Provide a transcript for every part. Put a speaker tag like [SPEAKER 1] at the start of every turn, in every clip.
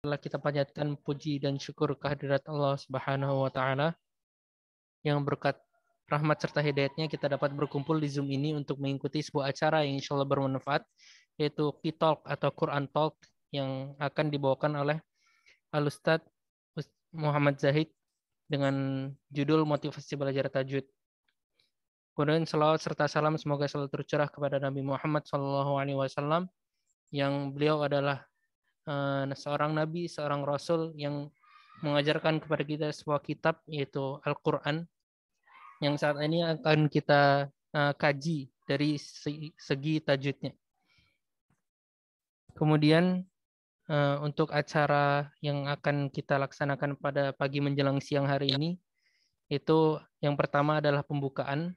[SPEAKER 1] Setelah kita panjatkan puji dan syukur kehadirat Allah Subhanahu wa taala yang berkat rahmat serta hidayatnya kita dapat berkumpul di Zoom ini untuk mengikuti sebuah acara yang insya Allah bermanfaat, yaitu Qitalk atau Quran Talk yang akan dibawakan oleh Al-Ustadz Muhammad Zahid dengan judul Motivasi Belajar Tajwid. Kemudian salawat serta salam semoga selalu tercurah kepada Nabi Muhammad SAW yang beliau adalah seorang nabi, seorang rasul yang mengajarkan kepada kita sebuah kitab yaitu Al-Quran yang saat ini akan kita kaji dari segi tajwidnya. Kemudian untuk acara yang akan kita laksanakan pada pagi menjelang siang hari ini, itu yang pertama adalah pembukaan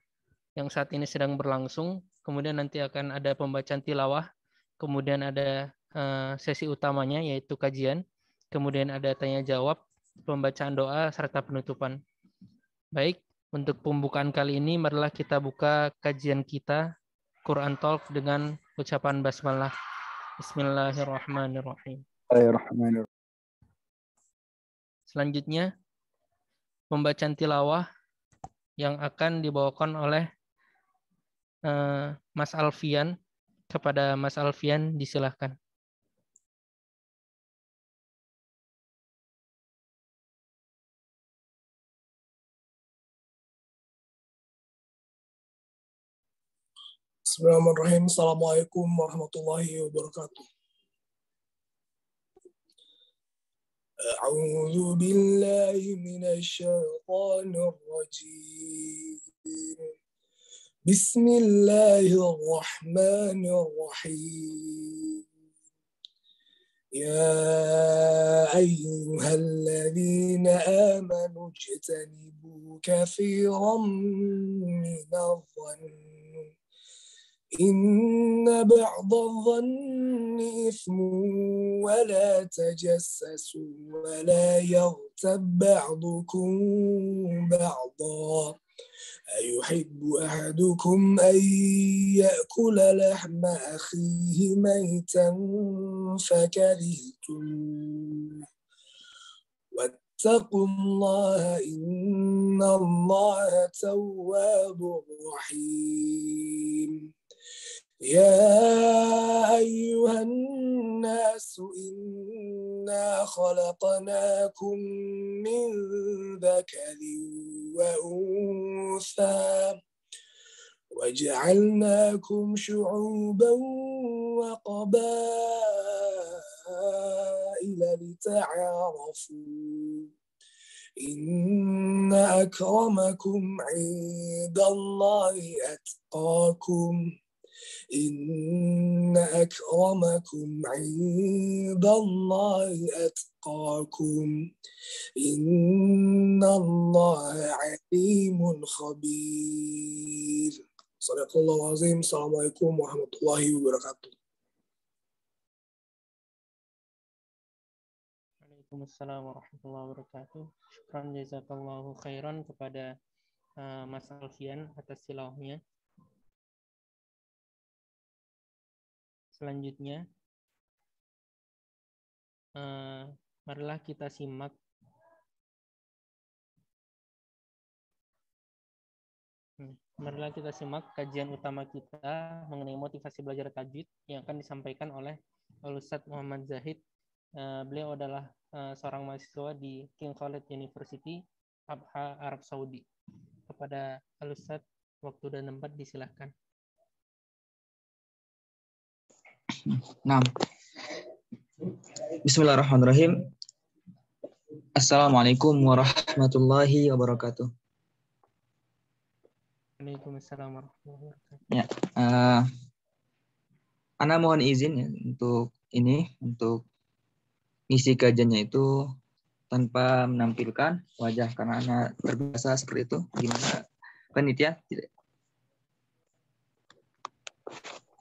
[SPEAKER 1] yang saat ini sedang berlangsung, kemudian nanti akan ada pembacaan tilawah, kemudian ada sesi utamanya yaitu kajian, kemudian ada tanya jawab, pembacaan doa, serta penutupan. Baik, untuk pembukaan kali ini marilah kita buka kajian kita Quran Talk dengan ucapan basmalah. Bismillahirrahmanirrahim. Selanjutnya pembacaan tilawah yang akan dibawakan oleh Mas Alfian. Kepada Mas Alfian disilahkan.
[SPEAKER 2] Bismillahirrahmanirrahim. Assalamualaikum warahmatullahi wabarakatuh. A'udzu billahi minasyaitonir rajim. Bismillahirrahmanirrahim. Ya ayyuhalladzina amanu ijtanibu katsiran minadh-dhanni إن بعض الظن إثم ولا تجسسوا ولا يغتب بعضكم بعضا أيحب أحدكم أن يأكل لحم أخيه ميتا فكرهتموه واتقوا الله إن الله تواب رحيم يا أيها الناس إنا خلقناكم من ذكر وأنثى وجعلناكم شعوبا وقبائل لتعارفوا إن أكرمكم عند الله أتقاكم إن أكرمكم عند الله أتقاكم إن الله عليم خبير. Sadaqallahul azim. Assalamualaikum warahmatullahi wabarakatuh.
[SPEAKER 1] Waalaikumsalam warahmatullahi wabarakatuh. Syukran jazakallahu khairan kepada Mas Alfian atas tilawahnya. Selanjutnya, marilah kita simak kajian utama kita mengenai motivasi belajar tajwid yang akan disampaikan oleh Al-Ustadz Muhammad Zahid. Beliau adalah seorang mahasiswa di King Khalid University, Abha, Arab Saudi. Kepada Al-Ustadz, waktu dan tempat disilahkan.
[SPEAKER 3] Nah, Bismillahirrahmanirrahim. Assalamualaikum warahmatullahi wabarakatuh.
[SPEAKER 1] Waalaikumsalam warahmatullahi wabarakatuh.
[SPEAKER 3] Ya, Ana mohon izin ya untuk ngisi kajiannya itu tanpa menampilkan wajah karena Ana terbiasa seperti itu. Gimana, panitia?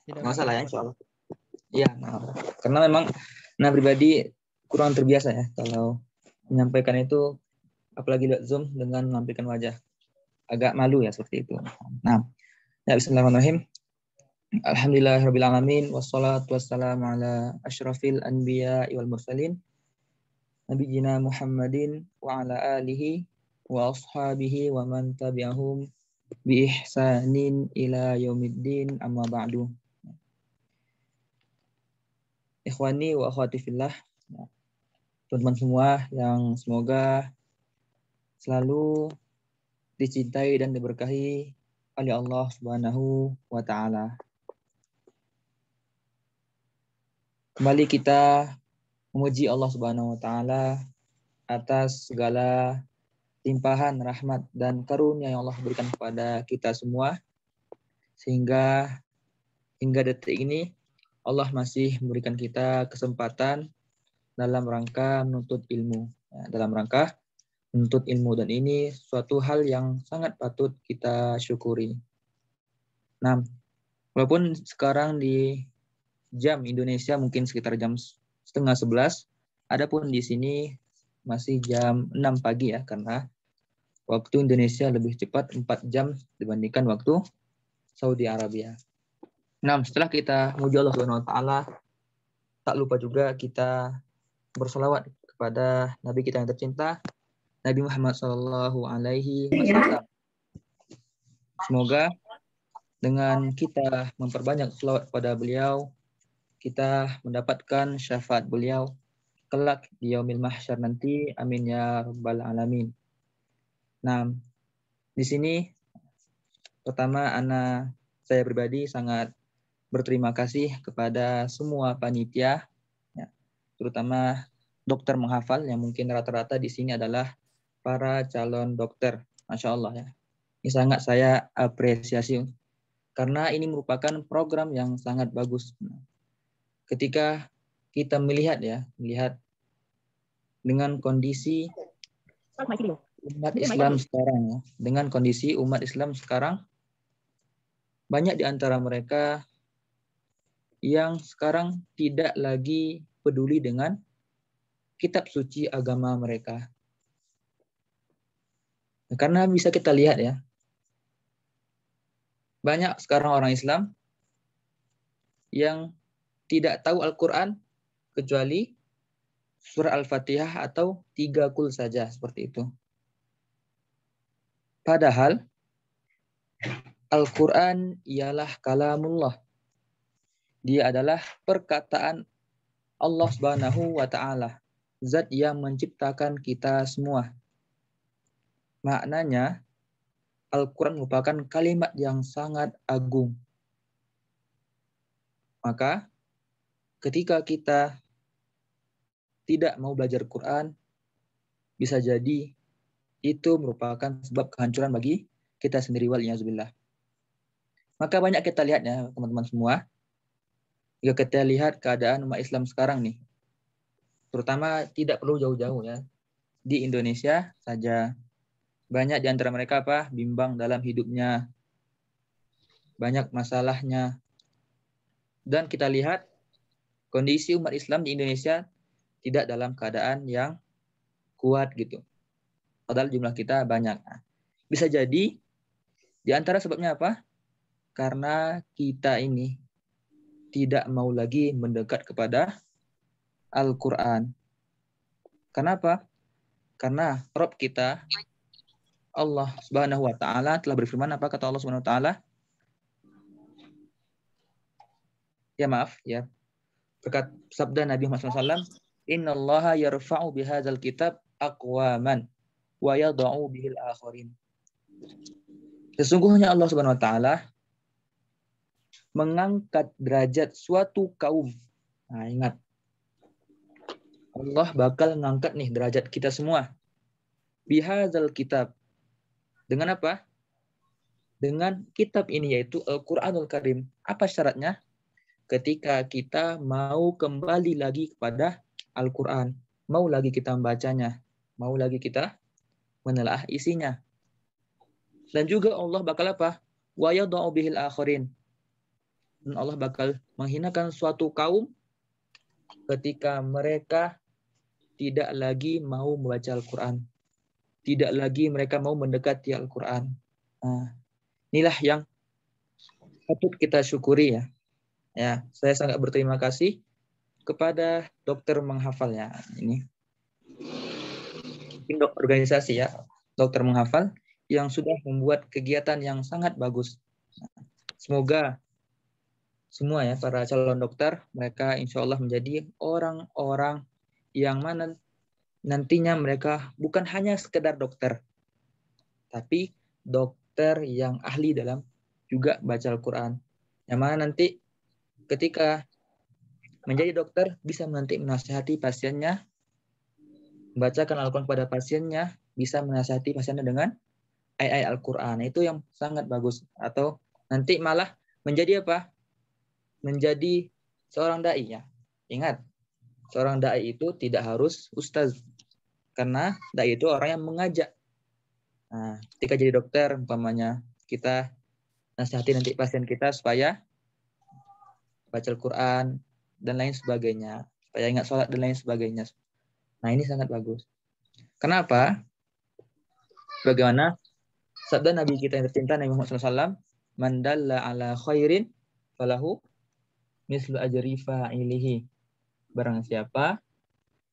[SPEAKER 3] Tidak masalah ya, insyaallah. Ya, karena memang Ana pribadi kurang terbiasa ya kalau menyampaikan itu, apalagi lewat Zoom dengan menampilkan wajah. Agak malu ya seperti itu. Nah, ya, bismillahirrahmanirrahim. Alhamdulillahirabbil alamin wassalatu wassalamu ala asyrafil anbiya wal mursalin nabiyina Muhammadin wa ala alihi wa ashabihi wa man tabi'ahum bi ihsanin ila yaumiddin, amma ba'du. Ikhwani wa akhwati fillah, teman-teman semua yang semoga selalu dicintai dan diberkahi oleh Allah Subhanahu wa taala. Kembali kita memuji Allah Subhanahu wa taala atas segala limpahan rahmat dan karunia yang Allah berikan kepada kita semua, sehingga hingga detik ini Allah masih memberikan kita kesempatan dalam rangka menuntut ilmu. Dan ini suatu hal yang sangat patut kita syukuri. Nah, walaupun sekarang di jam Indonesia mungkin sekitar jam 10:30, adapun di sini masih jam 6 pagi ya, karena waktu Indonesia lebih cepat 4 jam dibandingkan waktu Saudi Arabia. Nah, setelah kita memuji Allah Subhanahu wa taala, tak lupa juga kita bersolawat kepada Nabi kita yang tercinta, Nabi Muhammad sallallahu alaihi wasallam. Semoga dengan kita memperbanyak selawat kepada beliau, kita mendapatkan syafaat beliau kelak di yaumil mahsyar nanti. Amin ya rabbal alamin. Nah, di sini pertama saya pribadi sangat berterima kasih kepada semua panitia, ya, terutama dokter menghafal yang mungkin rata-rata di sini adalah para calon dokter. Masya Allah ya. Ini sangat saya apresiasi karena ini merupakan program yang sangat bagus. Ketika kita melihat dengan kondisi umat Islam sekarang, ya, dengan kondisi umat Islam sekarang, banyak di antara mereka yang sekarang tidak lagi peduli dengan kitab suci agama mereka. Karena bisa kita lihat ya, banyak sekarang orang Islam yang tidak tahu Al-Quran kecuali surah Al-Fatihah atau 3 kul saja, seperti itu. Padahal Al-Quran ialah kalamullah. Dia adalah perkataan Allah Subhanahu wa taala, zat yang menciptakan kita semua. Maknanya Al-Quran merupakan kalimat yang sangat agung. Maka ketika kita tidak mau belajar Quran, bisa jadi itu merupakan sebab kehancuran bagi kita sendiri, waliyahzubillah. Maka banyak kita lihat ya teman-teman semua, jika kita lihat keadaan umat Islam sekarang nih, terutama tidak perlu jauh-jauh ya, di Indonesia saja banyak di antara mereka bimbang dalam hidupnya, banyak masalahnya. Dan kita lihat kondisi umat Islam di Indonesia tidak dalam keadaan yang kuat gitu. Padahal jumlah kita banyak. Bisa jadi di antara sebabnya apa? Karena kita ini tidak mau lagi mendekat kepada Al-Quran. Kenapa? Karena Rabb kita, Allah Subhanahu wa taala, telah berfirman, apa kata Allah Subhanahu wa taala? Berkat sabda Nabi Muhammad SAW, innallaha yarfa'u bihadzal kitab aqwaman wa yada'u bihil akharin. Sesungguhnya Allah Subhanahu wa taala mengangkat derajat suatu kaum. Nah, ingat, Allah bakal mengangkat nih derajat kita semua. Bihadzal kitab. Dengan apa? Dengan kitab ini, yaitu Al-Quranul Karim. Apa syaratnya? Ketika kita mau kembali lagi kepada Al-Quran, mau lagi kita membacanya, mau lagi kita menelaah isinya. Dan juga Allah bakal apa? Wa yada'u bihil akharin. Dan Allah bakal menghinakan suatu kaum ketika mereka tidak lagi mau membaca Al-Quran, tidak lagi mereka mau mendekati Al-Quran. Nah, inilah yang patut kita syukuri ya. Ya, saya sangat berterima kasih kepada dokter menghafal ya. Ini organisasi ya, dokter menghafal yang sudah membuat kegiatan yang sangat bagus. Semoga semua ya para calon dokter mereka insya Allah menjadi orang-orang yang mana nantinya mereka bukan hanya sekedar dokter, tapi dokter yang ahli dalam juga baca Al-Quran. Yang mana nanti ketika menjadi dokter bisa nanti menasihati pasiennya, membacakan Al-Quran kepada pasiennya, bisa menasihati pasiennya dengan ayat-ayat Al-Quran. Itu yang sangat bagus. Atau nanti malah menjadi apa? Menjadi seorang da'i ya. Ingat, seorang da'i itu tidak harus ustaz. Karena da'i itu orang yang mengajak. Nah, ketika jadi dokter, umpamanya kita nasihati nanti pasien kita supaya baca Al-Quran dan lain sebagainya. Supaya ingat sholat dan lain sebagainya. Nah, ini sangat bagus. Kenapa? Bagaimana sabda Nabi kita yang tercinta Nabi Muhammad SAW, "Man dalla ala khairin falahu mislu ajri fa'ilihi." Barang siapa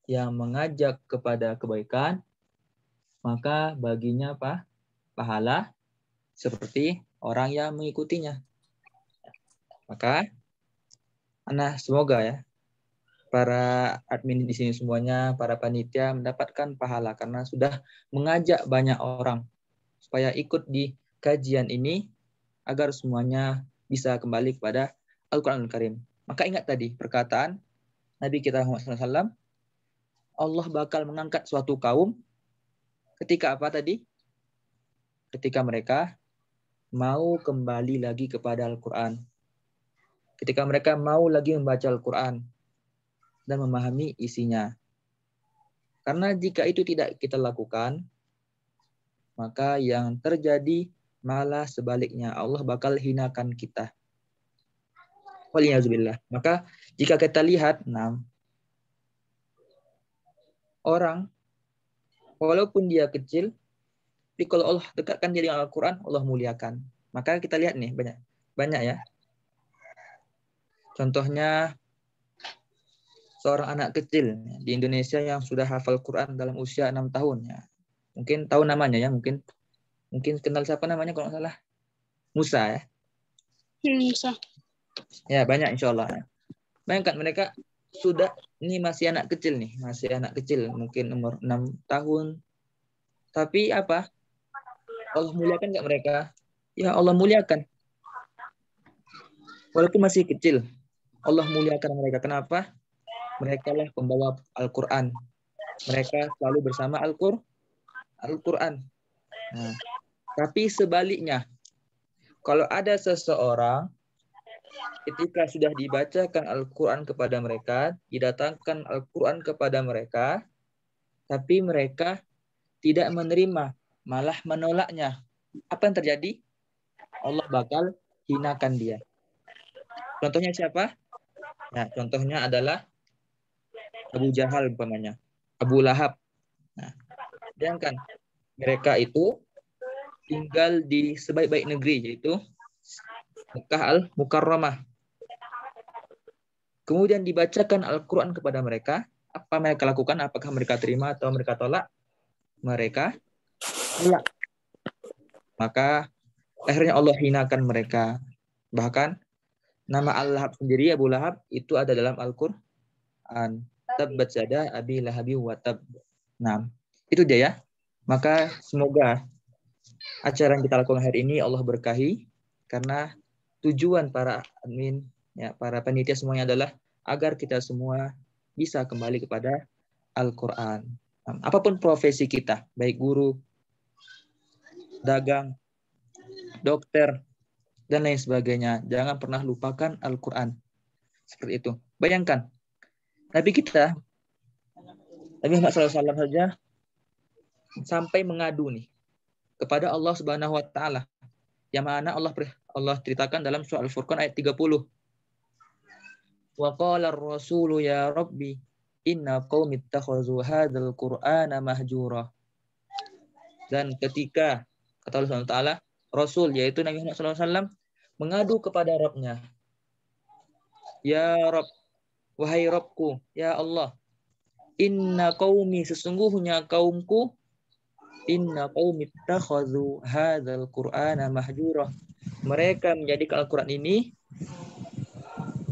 [SPEAKER 3] yang mengajak kepada kebaikan, maka baginya apa? Pahala seperti orang yang mengikutinya. Maka semoga ya para admin di sini semuanya, para panitia mendapatkan pahala karena sudah mengajak banyak orang supaya ikut di kajian ini agar semuanya bisa kembali kepada Al-Quranul Karim. Maka ingat tadi perkataan Nabi kita Muhammad SAW, Allah bakal mengangkat suatu kaum ketika apa tadi? Ketika mereka mau kembali lagi kepada Al-Quran. Ketika mereka mau lagi membaca Al-Quran dan memahami isinya. Karena jika itu tidak kita lakukan, maka yang terjadi malah sebaliknya. Allah bakal hinakan kita. Waliyahzubillah. Maka jika kita lihat, orang, walaupun dia kecil, tapi kalau Allah dekatkan dia dengan Al-Quran, Allah muliakan. Maka kita lihat nih, banyak ya. Contohnya, seorang anak kecil di Indonesia yang sudah hafal Quran dalam usia 6 tahun. Ya. Mungkin tahu namanya ya, mungkin kenal siapa namanya kalau nggak salah. Musa ya.
[SPEAKER 4] Musa.
[SPEAKER 3] Ya, banyak insya Allah. Bayangkan mereka ini masih anak kecil nih, mungkin umur 6 tahun. Tapi apa? Allah muliakan nggak mereka? Ya Allah muliakan. Walaupun masih kecil, Allah muliakan mereka. Kenapa? Mereka lah pembawa Al-Quran. Mereka selalu bersama Al-Quran. Nah, tapi sebaliknya, kalau ada seseorang ketika sudah dibacakan Al-Quran kepada mereka, didatangkan Al-Quran kepada mereka, tapi mereka tidak menerima, malah menolaknya. Apa yang terjadi? Allah bakal hinakan dia. Contohnya siapa? Nah, contohnya adalah Abu Jahal umpamanya, Abu Lahab. Nah, bayangkan mereka itu tinggal di sebaik-baik negeri, yaitu Mekah Al-Mukarramah. Kemudian dibacakan Al-Quran kepada mereka. Apa mereka lakukan? Apakah mereka terima atau mereka tolak? Mereka tolak. Maka akhirnya Allah hinakan mereka. Bahkan nama Al-Lahab sendiri, Abu Lahab, itu ada dalam Al-Quran. Tabbat yada abi lahabi wa tab. Nah, itu dia ya. Maka semoga acara yang kita lakukan hari ini Allah berkahi, karena tujuan para admin, ya, para panitia semuanya adalah agar kita semua bisa kembali kepada Al-Quran. Apapun profesi kita, baik guru, dagang, dokter, dan lain sebagainya, jangan pernah lupakan Al-Quran. Seperti itu. Bayangkan, Nabi kita, Nabi Muhammad SAW saja sampai mengadu nih kepada Allah Subhanahu Wa Taala, yang mana Allah ceritakan dalam surah Al-Furqan ayat 30. Wa qala ar-rasulu ya Rabbi inna qaumi ittakhazu hadzal Qur'ana mahjura. Dan ketika kata Allah Subhanahu Wa Taala, Rasul yaitu Nabi Muhammad SAW mengadu kepada Rabb-nya. Ya Rabb, wahai Rabbku, ya Allah, inna qaumi, sesungguhnya kaumku Inna qaumi ittakhadhu hadzal qur'ana mahjura. Mereka menjadikan Al-Qur'an ini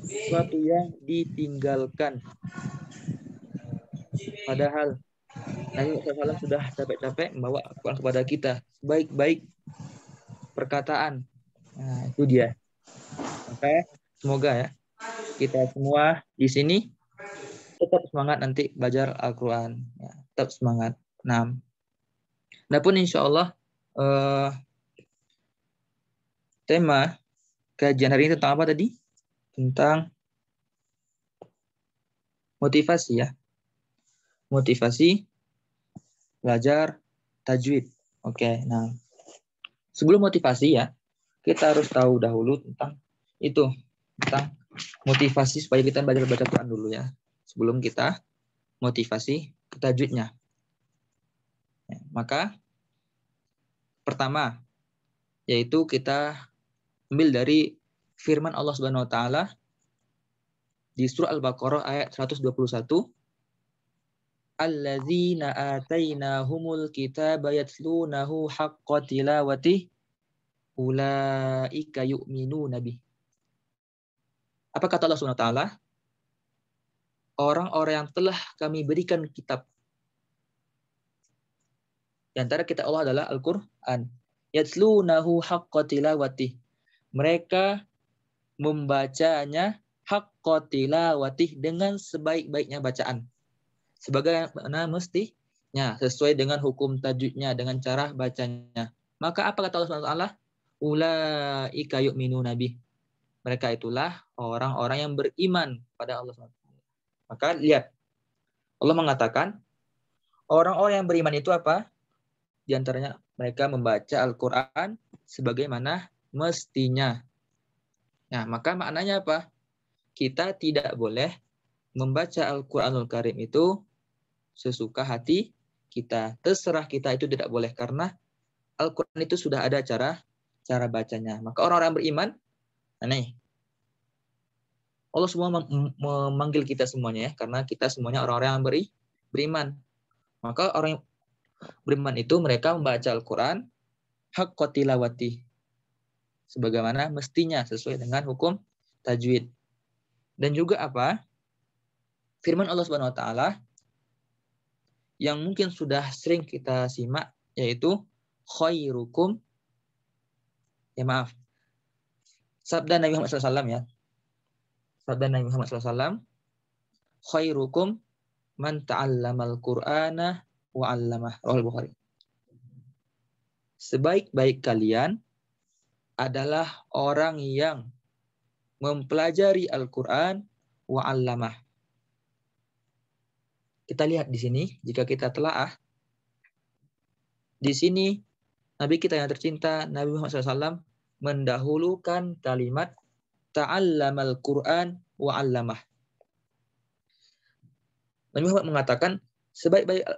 [SPEAKER 3] sesuatu yang ditinggalkan. Padahal Nabi SAW sudah capek-capek membawa Al-Quran kepada kita. Baik-baik perkataan. Nah, itu dia. Maka semoga ya kita semua di sini tetap semangat nanti belajar Al-Quran. Ya, tetap semangat. Nah, adapun insya Allah tema kajian hari ini tentang apa tadi? Tentang motivasi ya. Motivasi belajar tajwid. Oke, nah sebelum motivasi ya, kita harus tahu dahulu tentang itu, tentang motivasi supaya kita belajar baca Quran dulu ya. Sebelum kita motivasi ke tajwidnya. Ya, maka pertama yaitu kita ambil dari firman Allah Subhanahu wa taala di surah Al-Baqarah ayat 121. Alladzina atainahumul kitaba yatlunahu haqqa tilawatih ulaika yu'minuna bih. Apa kata Allah Subhanahu wa taala? Orang-orang yang telah kami berikan kitab. Di antara kitab Allah adalah Al-Qur'an. Yatlunahu haqqa tilawatih. Mereka membacanya haqqa tilawatih dengan sebaik-baiknya bacaan. Sebagaimana mestinya, sesuai dengan hukum tajwidnya, dengan cara bacanya. Maka apa kata Allah Subhanahu wa taala? Ulaika yu'minuna bih. Mereka itulah orang-orang yang beriman pada Allah Subhanahu wa taala. Maka lihat, Allah mengatakan orang-orang yang beriman itu apa? Di antaranya mereka membaca Al-Qur'an sebagaimana mestinya. Nah, maka maknanya apa? Kita tidak boleh membaca Al-Qur'anul Karim itu sesuka hati kita. Terserah kita, itu tidak boleh karena Al-Qur'an itu sudah ada cara bacanya. Maka orang-orang beriman, nah nih, Allah semua memanggil kita semuanya ya, karena kita semuanya orang-orang yang beriman. Maka orang yang beriman itu mereka membaca Al-Qur'an haqqa tilawati, sebagaimana mestinya sesuai dengan hukum tajwid. Dan juga apa? Firman Allah Subhanahu wa taala yang mungkin sudah sering kita simak, yaitu khairukum, sabda Nabi Muhammad SAW ya. Sabda Nabi Muhammad SAW, khairukum man ta'allamal Qur'ana wa 'allamah. Rahul Bukhari. Sebaik-baik kalian adalah orang yang mempelajari Al-Qur'an wa 'allamah. Kita lihat di sini, jika kita telaah, di sini Nabi kita yang tercinta, Nabi Muhammad SAW, mendahulukan kalimat ta'allamal Qur'an wa 'allamah. Nabi Muhammad mengatakan, sebaik-baik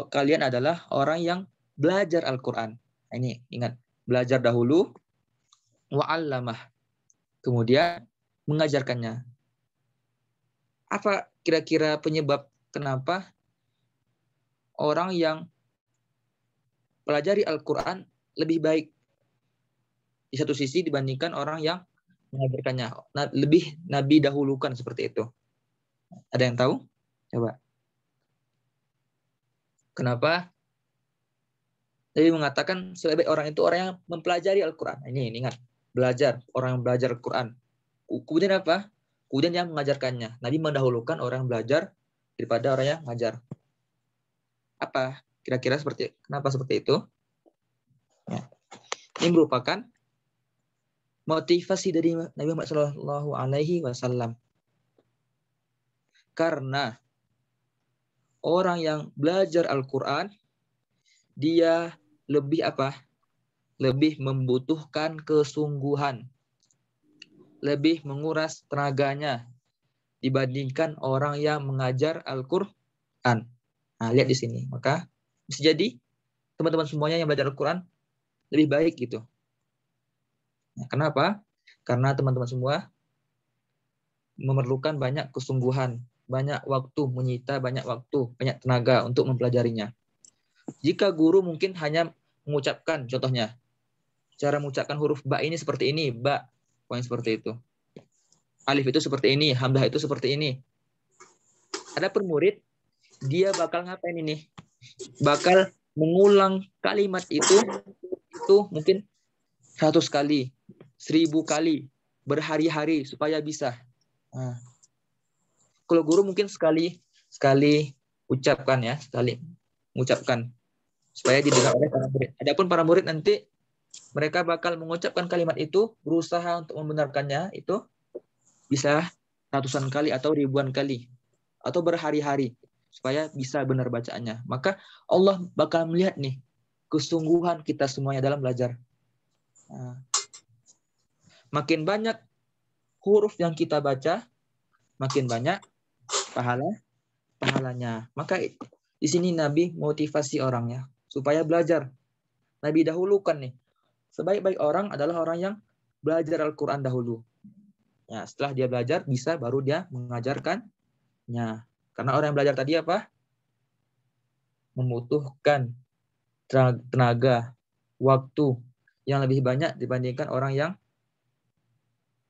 [SPEAKER 3] kalian adalah orang yang belajar Al-Qur'an. Nah, ini ingat, belajar dahulu, wa 'allamah. Kemudian mengajarkannya. Apa kira-kira penyebab kenapa orang yang pelajari Al-Qur'an lebih baik di satu sisi dibandingkan orang yang mengajarkannya? Lebih Nabi dahulukan seperti itu. Ada yang tahu? Coba. Kenapa Nabi mengatakan sebaik orang itu orang yang mempelajari Al-Qur'an? Ini ingat, belajar, orang yang belajar Al-Qur'an. Kemudian apa? Kemudian yang mengajarkannya. Nabi mendahulukan orang yang belajar daripada orang yang mengajar. Apa kira-kira kenapa seperti itu? Ya. Ini merupakan motivasi dari Nabi Muhammad SAW. Karena orang yang belajar Al-Qur'an, dia lebih apa? Lebih membutuhkan kesungguhan. Lebih menguras tenaganya dibandingkan orang yang mengajar Al-Qur'an. Nah, lihat di sini. Maka bisa jadi teman-teman semuanya yang belajar Al-Qur'an lebih baik gitu. Nah, kenapa? Karena teman-teman semua memerlukan banyak kesungguhan, banyak waktu, menyita banyak waktu, banyak tenaga untuk mempelajarinya. Jika guru mungkin hanya mengucapkan, contohnya, cara mengucapkan huruf ba ini seperti ini, ba, poin seperti itu. Alif itu seperti ini, hamzah itu seperti ini. Adapun murid, dia bakal ngapain ini? Bakal mengulang kalimat itu mungkin 100 kali, 1000 kali, berhari-hari supaya bisa. Nah, kalau guru mungkin sekali ucapkan ya, sekali mengucapkan supaya didengar oleh para murid. Adapun para murid nanti mereka bakal mengucapkan kalimat itu, berusaha untuk membenarkannya itu bisa ratusan kali atau ribuan kali atau berhari-hari supaya bisa benar bacaannya. Maka Allah bakal melihat nih kesungguhan kita semuanya dalam belajar. Nah, makin banyak huruf yang kita baca, makin banyak pahalanya. Maka di sini Nabi motivasi orangnya supaya belajar. Nabi dahulukan nih, sebaik-baik orang adalah orang yang belajar Al-Quran dahulu. Ya, setelah dia belajar, bisa baru dia mengajarkannya. Karena orang yang belajar tadi apa? Membutuhkan tenaga, waktu yang lebih banyak dibandingkan orang yang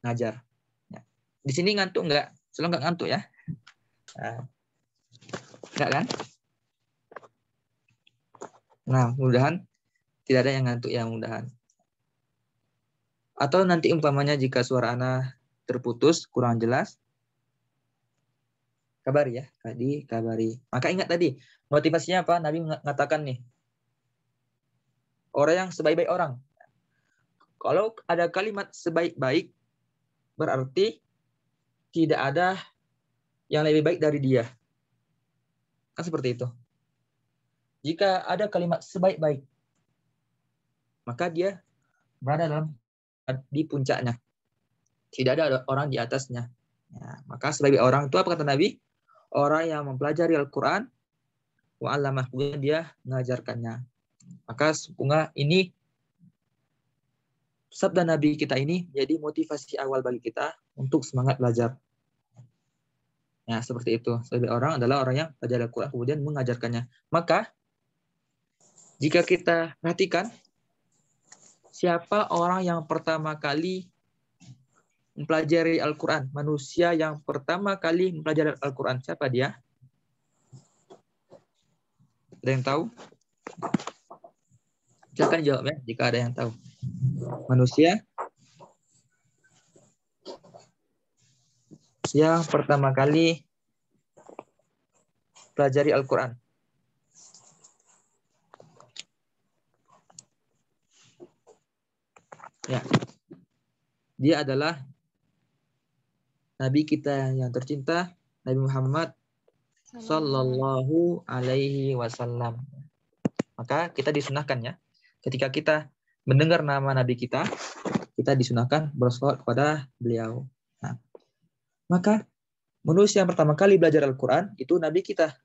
[SPEAKER 3] ngajar. Ya. Di sini ngantuk nggak? Selalu nggak ngantuk ya? Nah, nggak kan? Nah, mudah-mudahan tidak ada yang ngantuk ya, mudah-mudahan. Atau nanti umpamanya jika suara Ana terputus, kurang jelas, kabari ya, kabari. Maka ingat tadi, motivasinya apa? Nabi mengatakan nih, orang yang sebaik-baik orang. Kalau ada kalimat sebaik-baik, berarti tidak ada yang lebih baik dari dia. Kan seperti itu. Jika ada kalimat sebaik-baik, maka dia berada di puncaknya. Tidak ada orang di atasnya. Ya, maka sebagai orang itu apa kata Nabi? Orang yang mempelajari Al-Quran, wa'allamah, kemudian dia mengajarkannya. Maka semoga ini sabda Nabi kita ini jadi motivasi awal bagi kita untuk semangat belajar. Ya, seperti itu. Sebagai orang adalah orang yang belajar Al-Quran kemudian mengajarkannya. Maka jika kita perhatikan, siapa orang yang pertama kali mempelajari Al-Quran? Manusia yang pertama kali mempelajari Al-Quran. Siapa dia? Ada yang tahu? Silakan jawab ya, jika ada yang tahu. Manusia yang pertama kali pelajari Al-Quran. Ya. Dia adalah Nabi kita yang tercinta, Nabi Muhammad Sallallahu Alaihi Wasallam. Maka kita disunahkan ya, ketika kita mendengar nama Nabi kita disunahkan bersolawat kepada beliau. Nah, maka manusia yang pertama kali belajar Al-Quran itu Nabi kita,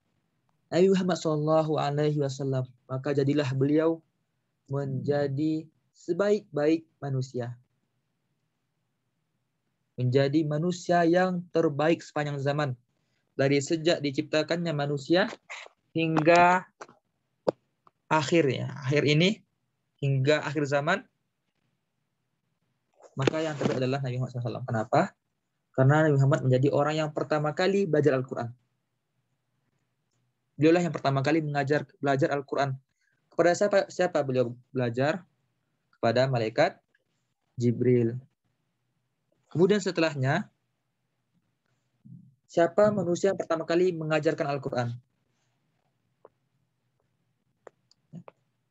[SPEAKER 3] Nabi Muhammad Sallallahu Alaihi Wasallam. Maka jadilah beliau menjadi sebaik-baik manusia. Menjadi manusia yang terbaik sepanjang zaman. Dari sejak diciptakannya manusia hingga akhirnya. Akhir ini hingga akhir zaman. Maka yang terbaik adalah Nabi Muhammad SAW. Kenapa? Karena Nabi Muhammad menjadi orang yang pertama kali belajar Al-Quran. Beliaulah yang pertama kali belajar Al-Quran. Kepada siapa beliau belajar? Kepada malaikat Jibril. Kemudian setelahnya, siapa manusia yang pertama kali mengajarkan Al-Quran?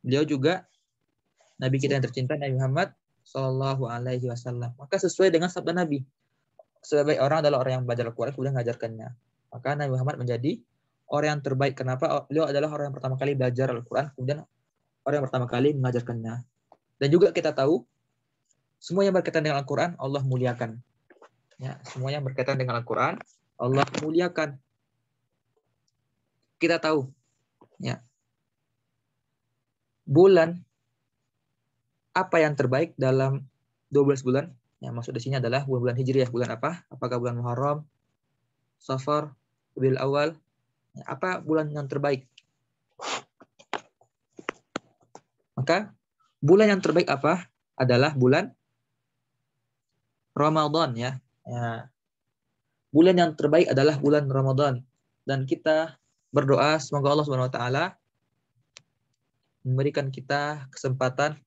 [SPEAKER 3] Beliau juga Nabi kita yang tercinta, Nabi Muhammad Sallallahu Alaihi Wasallam. Maka sesuai dengan sabda Nabi, sebaik orang adalah orang yang belajar Al-Quran kemudian mengajarkannya. Maka Nabi Muhammad menjadi orang yang terbaik. Kenapa? Beliau adalah orang yang pertama kali belajar Al-Quran kemudian orang yang pertama kali mengajarkannya. Dan juga kita tahu, semua yang berkaitan dengan Al-Quran Allah muliakan. Ya, semua yang berkaitan dengan Al-Quran Allah muliakan. Kita tahu, ya, bulan apa yang terbaik dalam 12 bulan? Yang maksud di sini adalah bulan Hijriah. Bulan apa? Apakah bulan Muharram, Safar, Rabiul Awal? Apa bulan yang terbaik? Maka bulan yang terbaik apa? Adalah bulan Ramadan ya. Bulan yang terbaik adalah bulan Ramadan. Dan kita berdoa semoga Allah Subhanahu wa taala memberikan kita kesempatan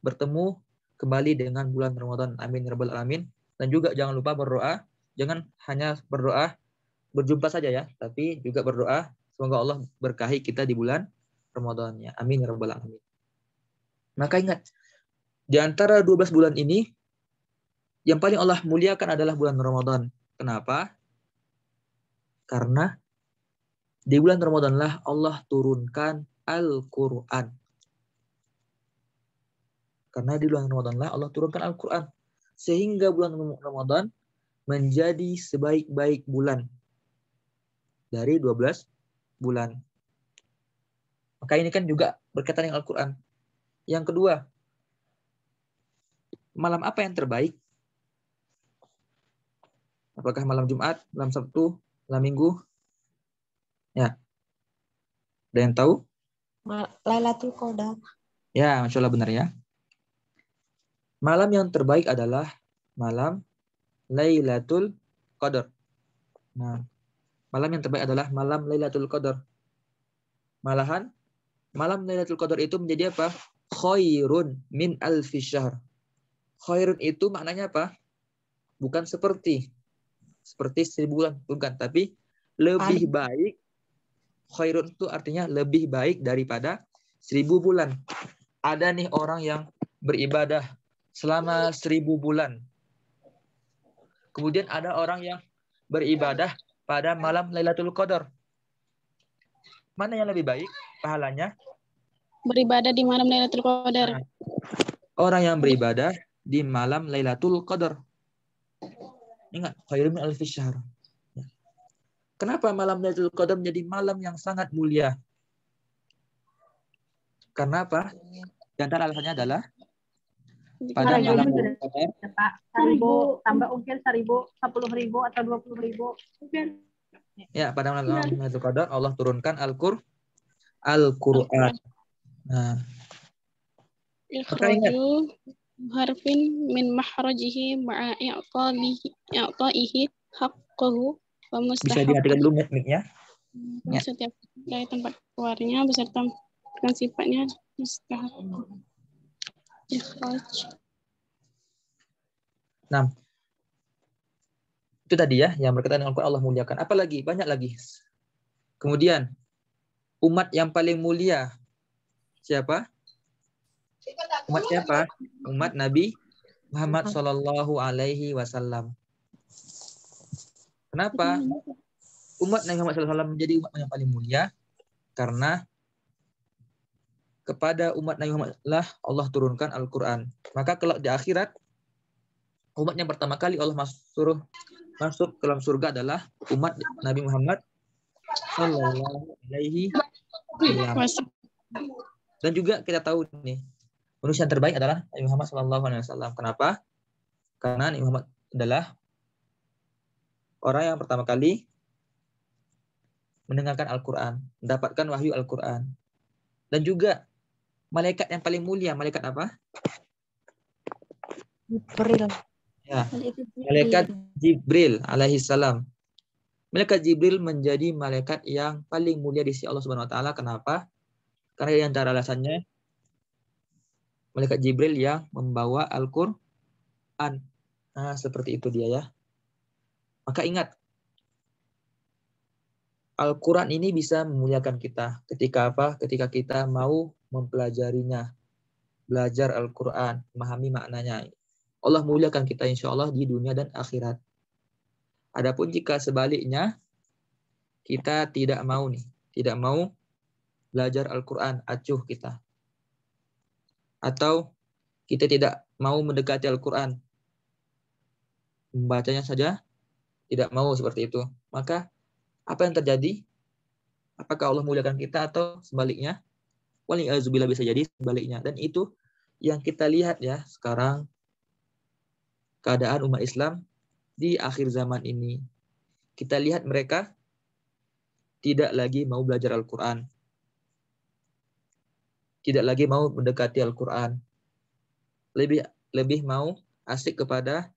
[SPEAKER 3] bertemu kembali dengan bulan Ramadan. Amin ya rabbal alamin. Dan juga jangan lupa berdoa, jangan hanya berdoa berjumpa saja ya, tapi juga berdoa semoga Allah berkahi kita di bulan Ramadan ya. Amin ya rabbal alamin. Maka ingat, di antara 12 bulan ini yang paling Allah muliakan adalah bulan Ramadan. Kenapa? Karena di bulan Ramadanlah Allah turunkan Al-Quran. Karena di bulan Ramadanlah Allah turunkan Al-Quran. Sehingga bulan Ramadan menjadi sebaik-baik bulan dari 12 bulan. Maka ini kan juga berkaitan dengan Al-Quran. Yang kedua, malam apa yang terbaik? Apakah malam Jumat, malam Sabtu, malam Minggu? Ya. Ada yang tahu?
[SPEAKER 5] Lailatul Qadar.
[SPEAKER 3] Ya, Masya Allah benar ya. Malam yang terbaik adalah malam Lailatul Qadar. Nah, malam yang terbaik adalah malam Lailatul Qadar. Malahan, malam Lailatul Qadar itu menjadi apa? Khairun min alfi syahr. Khairun itu maknanya apa? Bukan seperti 1000 bulan, bukan, tapi lebih baik. Khairun itu artinya lebih baik daripada 1000 bulan. Ada nih orang yang beribadah selama 1000 bulan. Kemudian ada orang yang beribadah pada malam Lailatul Qadar. Mana yang lebih baik pahalanya?
[SPEAKER 4] Beribadah di malam Lailatul Qadar.
[SPEAKER 3] Nah, orang yang beribadah di malam Lailatul Qadar. Ingat, khairun min alfi syahr. Kenapa malam Lailatul Qadar menjadi malam yang sangat mulia? Karena apa? Di antara alasannya adalah pada malam Lailatul Qadar
[SPEAKER 5] 1.000 tambah ukir 1.000, 10.000 atau 20.000.
[SPEAKER 3] ya, pada malam Lailatul Qadar Allah turunkan Al-Quran. Nah,
[SPEAKER 4] Ikhraju harfin min mahrajihi ma'a i'ta'ihi haqqahu wa
[SPEAKER 3] bisa
[SPEAKER 4] mustahab.
[SPEAKER 3] diperhatikan dulu mic-nya. Ya.
[SPEAKER 4] Setiap dari tempat keluarnya beserta dengan sifatnya mustahab. Ikhraj.
[SPEAKER 3] Nah, itu tadi ya yang berkaitan dengan Al-Quran Allah muliakan. Apalagi? Banyak lagi. Kemudian umat yang paling mulia siapa? Umat siapa? Umat Nabi Muhammad Shallallahu Alaihi Wasallam. Kenapa umat Nabi Muhammad SAW menjadi umat yang paling mulia? Karena kepada umat Nabi Muhammad lah Allah turunkan Al-Quran. Maka kalau di akhirat, umat yang pertama kali Allah masuk ke dalam surga adalah umat Nabi Muhammad Sallallahu Alaihi Wasallam. Dan juga kita tahu nih, manusia yang terbaik adalah Nabi Muhammad Sallallahu Alaihi Wasallam. Kenapa? Karena Nabi Muhammad adalah orang yang pertama kali mendengarkan Al-Quran, mendapatkan wahyu Al-Quran. Dan juga malaikat yang paling mulia, malaikat apa?
[SPEAKER 5] Jibril.
[SPEAKER 3] Ya, malaikat Jibril alaihissalam. Malaikat Jibril menjadi malaikat yang paling mulia di sisi Allah Subhanahu wa taala. Kenapa? Karena di antara alasannya malaikat Jibril yang membawa Al-Qur'an. Nah, seperti itu dia ya. Maka ingat, Al-Quran ini bisa memuliakan kita. Ketika apa? Ketika kita mau mempelajarinya. Belajar Al-Quran, memahami maknanya. Allah muliakan kita insya Allah di dunia dan akhirat. Adapun jika sebaliknya, kita tidak mau belajar Al-Quran, acuh kita. Atau kita tidak mau mendekati Al-Quran, membacanya saja, tidak mau seperti itu. Maka apa yang terjadi? Apakah Allah muliakan kita atau sebaliknya? Waliyahzubillah, bisa jadi sebaliknya. Dan itu yang kita lihat ya sekarang, keadaan umat Islam di akhir zaman ini. Kita lihat mereka tidak lagi mau belajar Al-Quran. tidak lagi mau mendekati Al-Quran. Lebih mau asik kepada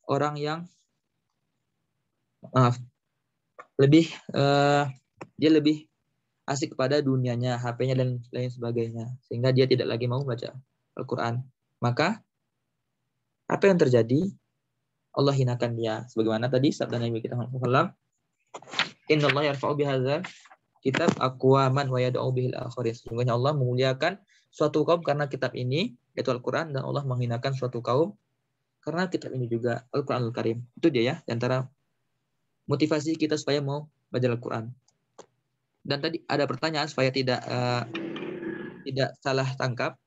[SPEAKER 3] orang yang dia lebih asik kepada dunianya, HP-nya dan lain sebagainya, sehingga dia tidak lagi mau baca Al-Quran. Maka apa yang terjadi? Allah hinakan dia. Sebagaimana tadi sabda Nabi kita Muhammad SAW, Inna Allah yarfa'u bihadzal kitab aqwaman wa yad'u bihil akharin. Sesungguhnya Allah memuliakan suatu kaum karena kitab ini, yaitu Al-Quran, dan Allah menghinakan suatu kaum karena kitab ini juga, Al-Quran Al-Karim. Itu dia ya, di antara motivasi kita supaya mau baca Al-Quran. Dan tadi ada pertanyaan supaya tidak salah tangkap.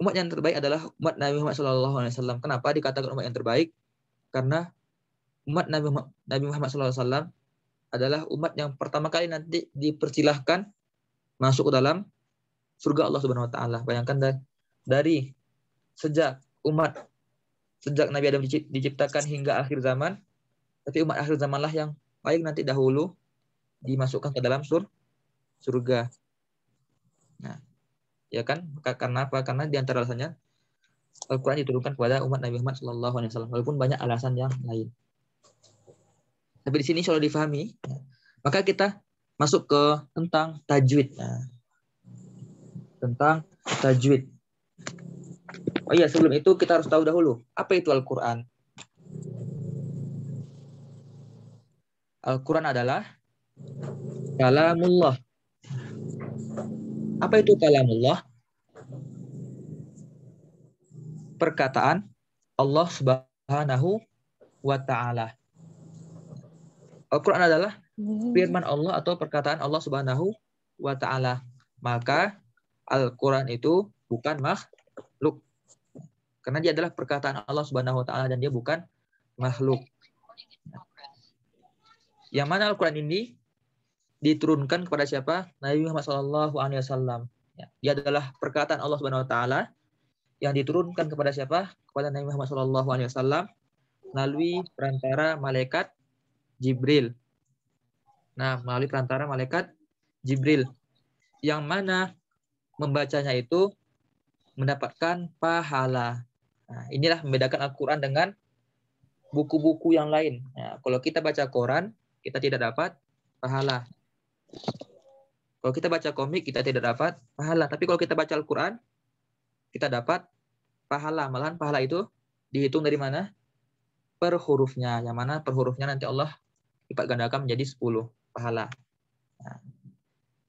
[SPEAKER 3] Umat yang terbaik adalah umat Nabi Muhammad SAW. Kenapa dikatakan umat yang terbaik? Karena umat Nabi Muhammad SAW adalah umat yang pertama kali nanti dipersilahkan masuk ke dalam surga Allah Subhanahu Wa Taala. Bayangkan dari sejak Nabi Adam diciptakan hingga akhir zaman, tapi umat akhir zamanlah yang paling nanti dahulu dimasukkan ke dalam surga. Nah, ya kan? Karena apa? Karena di antara alasannya Al-Quran diturunkan kepada umat Nabi Muhammad SAW, walaupun banyak alasan yang lain. Tapi di sini kalau difahami, maka kita masuk ke tentang tajwid. Nah, tentang tajwid. Oh iya, sebelum itu kita harus tahu dahulu apa itu Al-Quran. Al-Quran adalah kalamullah. Apa itu kalamullah? Perkataan Allah Subhanahu wa Ta'ala. Al-Quran adalah firman Allah atau perkataan Allah Subhanahu wa Ta'ala. Maka Al-Quran itu bukan makhluk. Karena dia adalah perkataan Allah Subhanahu wa Ta'ala dan dia bukan makhluk. Yang mana Al-Quran ini diturunkan kepada siapa? Nabi Muhammad SAW. Dia adalah perkataan Allah Subhanahu wa Ta'ala yang diturunkan kepada siapa? Kepada Nabi Muhammad SAW melalui perantara malaikat Jibril. Nah, melalui perantara malaikat Jibril. Yang mana membacanya itu mendapatkan pahala. Nah, inilah membedakan Al-Quran dengan buku-buku yang lain. Nah, kalau kita baca Quran, kita tidak dapat pahala. Kalau kita baca komik, kita tidak dapat pahala. Tapi kalau kita baca Al-Quran, kita dapat pahala. Malahan pahala itu dihitung dari mana? Per hurufnya. Yang mana per hurufnya nanti Allah lipat gandakan menjadi 10 pahala. Nah,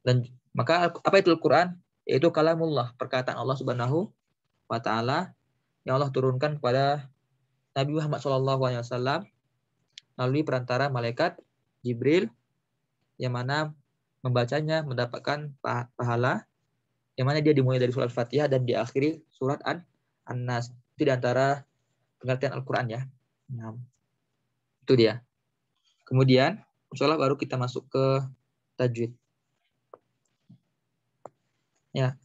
[SPEAKER 3] dan maka apa itu Al-Quran? Yaitu kalamullah, perkataan Allah Subhanahu wa Ta'ala yang Allah turunkan kepada Nabi Muhammad SAW melalui perantara malaikat Jibril, yang mana membacanya mendapatkan pahala, yang mana dia dimulai dari surat Al-Fatihah dan diakhiri surat An-Nas. Itu di antara pengertian Al-Quran ya. Nah, itu dia. Kemudian, insyaallah baru kita masuk ke tajwid. Ya.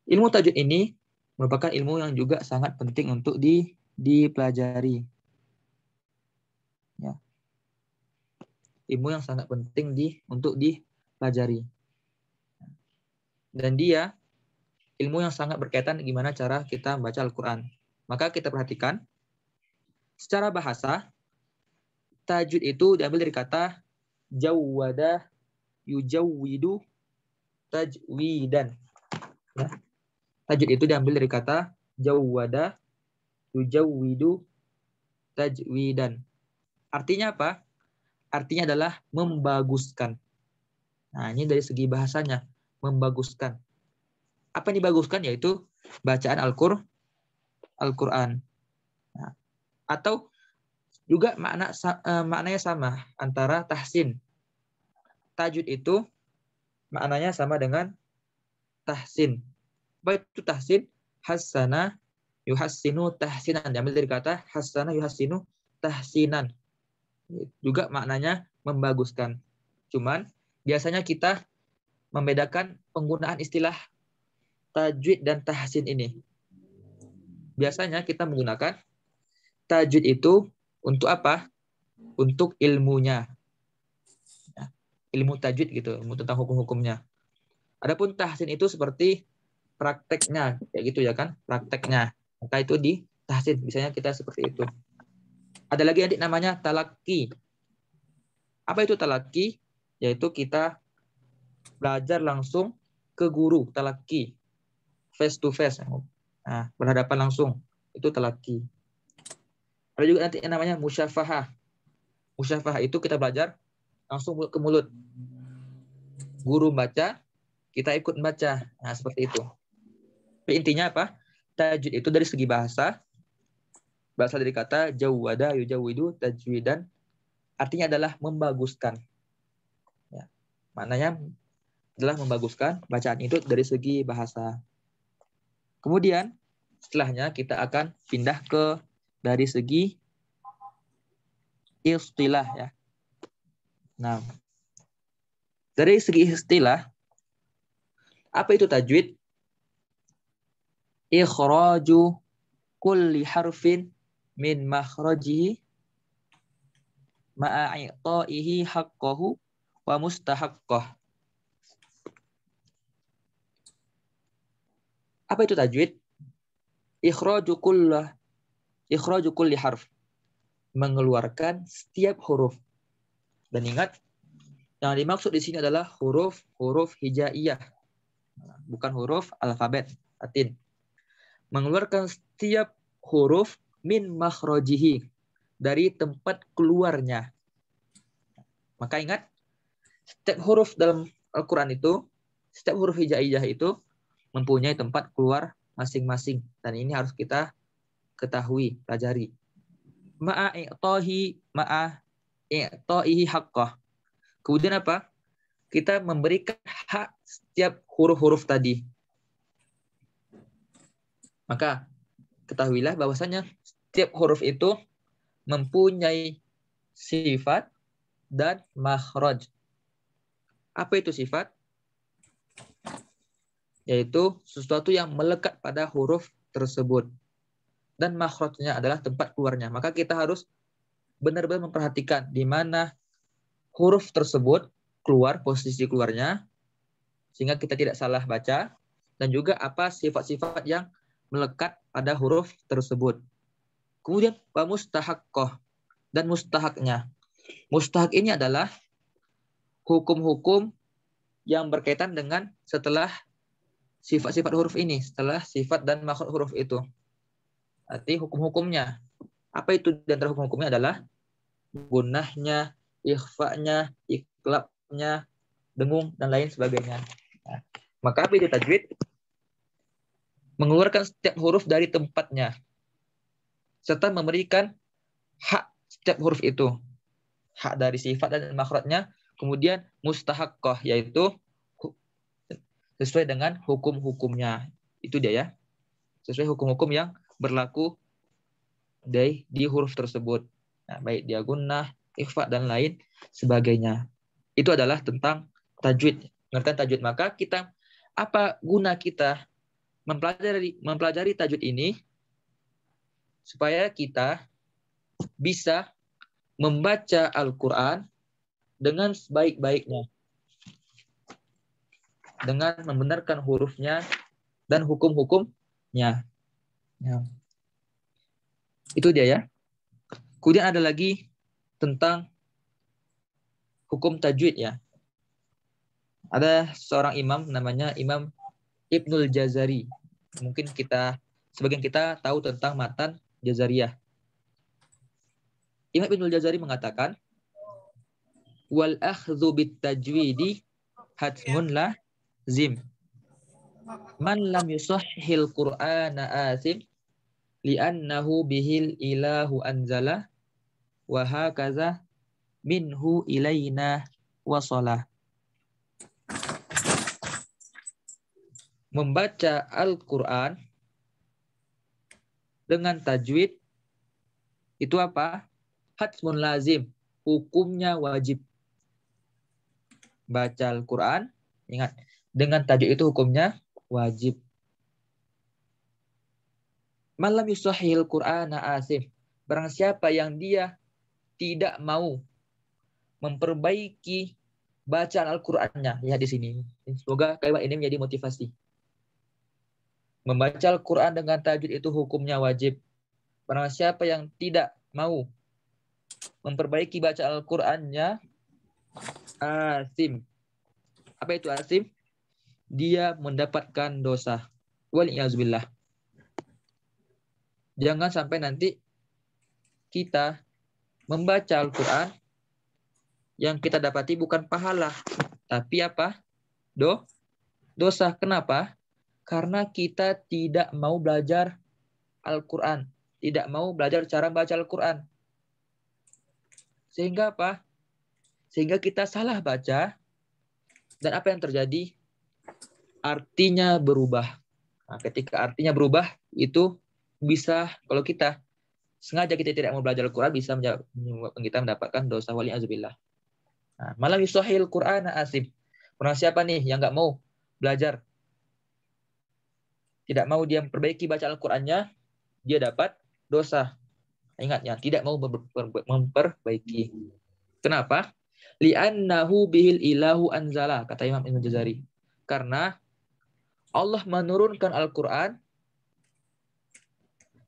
[SPEAKER 3] Ilmu tajwid ini merupakan ilmu yang juga sangat penting untuk dipelajari. Ya. Ilmu yang sangat penting untuk dipelajari. Dan dia ilmu yang sangat berkaitan gimana cara kita membaca Al-Quran. Maka kita perhatikan, secara bahasa, tajwid itu diambil dari kata jawwada yujawwidu tajwidan. Ya. Tajwid itu diambil dari kata jawwada yujawwidu tajwidan. Artinya apa? Artinya adalah membaguskan. Nah, ini dari segi bahasanya, membaguskan. Apa yang dibaguskan? Yaitu bacaan Al-Quran. Nah, atau juga maknanya sama antara tahsin. Tajwid itu maknanya sama dengan tahsin. Apa itu tahsin? Hassana yuhassinu tahsinan. Diambil dari kata hassana yuhassinu tahsinan. Juga maknanya membaguskan. Cuman biasanya kita membedakan penggunaan istilah tajwid dan tahsin ini. Biasanya kita menggunakan tajwid itu untuk apa? Untuk ilmunya. ilmu tajwid gitu, ilmu tentang hukum-hukumnya. Adapun tahsin itu seperti prakteknya, kayak gitu ya kan, prakteknya. Maka itu di tahsin, misalnya kita seperti itu. Ada lagi adik namanya talaki. Apa itu talaki? Yaitu kita belajar langsung ke guru, talaki. Face to face. Nah, berhadapan langsung. Itu talaki. Ada juga nanti yang namanya musyafahah. Musyafahah itu kita belajar langsung mulut ke mulut. Guru baca, kita ikut baca. Nah, seperti itu. Tapi intinya apa? Tajwid itu dari segi bahasa. Berasal dari kata jawwada yujawwidu tajwidan. Artinya adalah membaguskan. Ya. Maknanya adalah membaguskan bacaan itu dari segi bahasa. Kemudian setelahnya kita akan pindah ke dari segi istilah ya. Nah, dari segi istilah, apa itu tajwid? Ikhraju kulli harfin min makhrajihi ma'a i'ta'ihi haqqahu wa mustahaqqah. Apa itu tajwid? Ikhraju kulli harf. Mengeluarkan setiap huruf. Dan ingat, yang dimaksud di sini adalah huruf hijaiyah. Bukan huruf alfabet Latin. Mengeluarkan setiap huruf min makhrajihi. Dari tempat keluarnya. Maka ingat, setiap huruf dalam Al-Quran itu, setiap huruf hijaiyah itu mempunyai tempat keluar masing-masing. Dan ini harus kita ketahui, pelajari. Ma'a i'ta'ihi haqqah. Kemudian apa? Kita memberikan hak setiap huruf-huruf tadi. Maka ketahuilah bahwasanya setiap huruf itu mempunyai sifat dan makhraj. Apa itu sifat? Yaitu sesuatu yang melekat pada huruf tersebut. Dan makhrajnya adalah tempat keluarnya. Maka kita harus benar-benar memperhatikan di mana huruf tersebut keluar, posisi keluarnya, sehingga kita tidak salah baca, dan juga apa sifat-sifat yang melekat pada huruf tersebut. Kemudian mustahaqqah dan mustahaknya. Mustahak ini adalah hukum-hukum yang berkaitan dengan setelah sifat-sifat huruf ini, setelah sifat dan makhraj huruf itu. Arti hukum-hukumnya. Apa itu di antara hukum-hukumnya adalah gunnahnya, ikhfa'nya, iklabnya, dengung, dan lain sebagainya. Nah, maka apa itu tajwid? Mengeluarkan setiap huruf dari tempatnya, serta memberikan hak setiap huruf itu. Hak dari sifat dan makhrajnya, kemudian mustahaqqah, yaitu sesuai dengan hukum-hukumnya. Itu dia ya. Sesuai hukum-hukum yang berlaku di huruf tersebut. Nah, baik dia gunnah, ikhfa, dan lain sebagainya. Itu adalah tentang tajwid. Pengertian tajwid. Maka kita, apa guna kita mempelajari tajwid ini? Supaya kita bisa membaca Al-Quran dengan sebaik-baiknya. Dengan membenarkan hurufnya dan hukum-hukumnya. Ya. Itu dia ya. Kemudian ada lagi tentang hukum tajwid ya. Ada seorang imam namanya Imam Ibnul Jazari. Mungkin sebagian kita tahu tentang matan Jazariyah. Imam Ibnul Jazari mengatakan, wal akhdhu bit tajwidi hatmun lazim. Man lam yusahhil Qur'ana asim li'annahu bihil ilahu anzala wa hakaza minhu ilaina wasala. Membaca Al-Quran dengan tajwid itu apa? Hatmun lazim, hukumnya wajib. Baca Al-Quran, ingat, dengan tajwid itu hukumnya wajib. Malam yusahhil Qur'ana asim. Barang siapa yang dia tidak mau memperbaiki bacaan Al-Qur'annya. Lihat di sini. Semoga kalimat ini menjadi motivasi. Membaca Al-Qur'an dengan tajwid itu hukumnya wajib. Barang siapa yang tidak mau memperbaiki baca Al-Qur'annya, asim. Apa itu asim? Dia mendapatkan dosa. Wal'iyazubillah. Jangan sampai nanti kita membaca Al-Quran yang kita dapati bukan pahala, tapi apa? Dosa. Kenapa? Karena kita tidak mau belajar Al-Quran. Tidak mau belajar cara baca Al-Quran. Sehingga apa? Sehingga kita salah baca. Dan apa yang terjadi? Artinya berubah. Nah, ketika artinya berubah, itu bisa, kalau kita sengaja kita tidak mau belajar Al-Quran, bisa kita mendapatkan dosa wal'iyazubillah. Nah, malam yusahil Quran asim. Orang siapa nih yang nggak mau belajar? Tidak mau dia memperbaiki baca Al-Qurannya, dia dapat dosa. Ingat ya, tidak mau memperbaiki. Kenapa? Li'annahu bihil ilahu anzala, kata Imam Ibnu Jazari. Karena Allah menurunkan Al-Quran,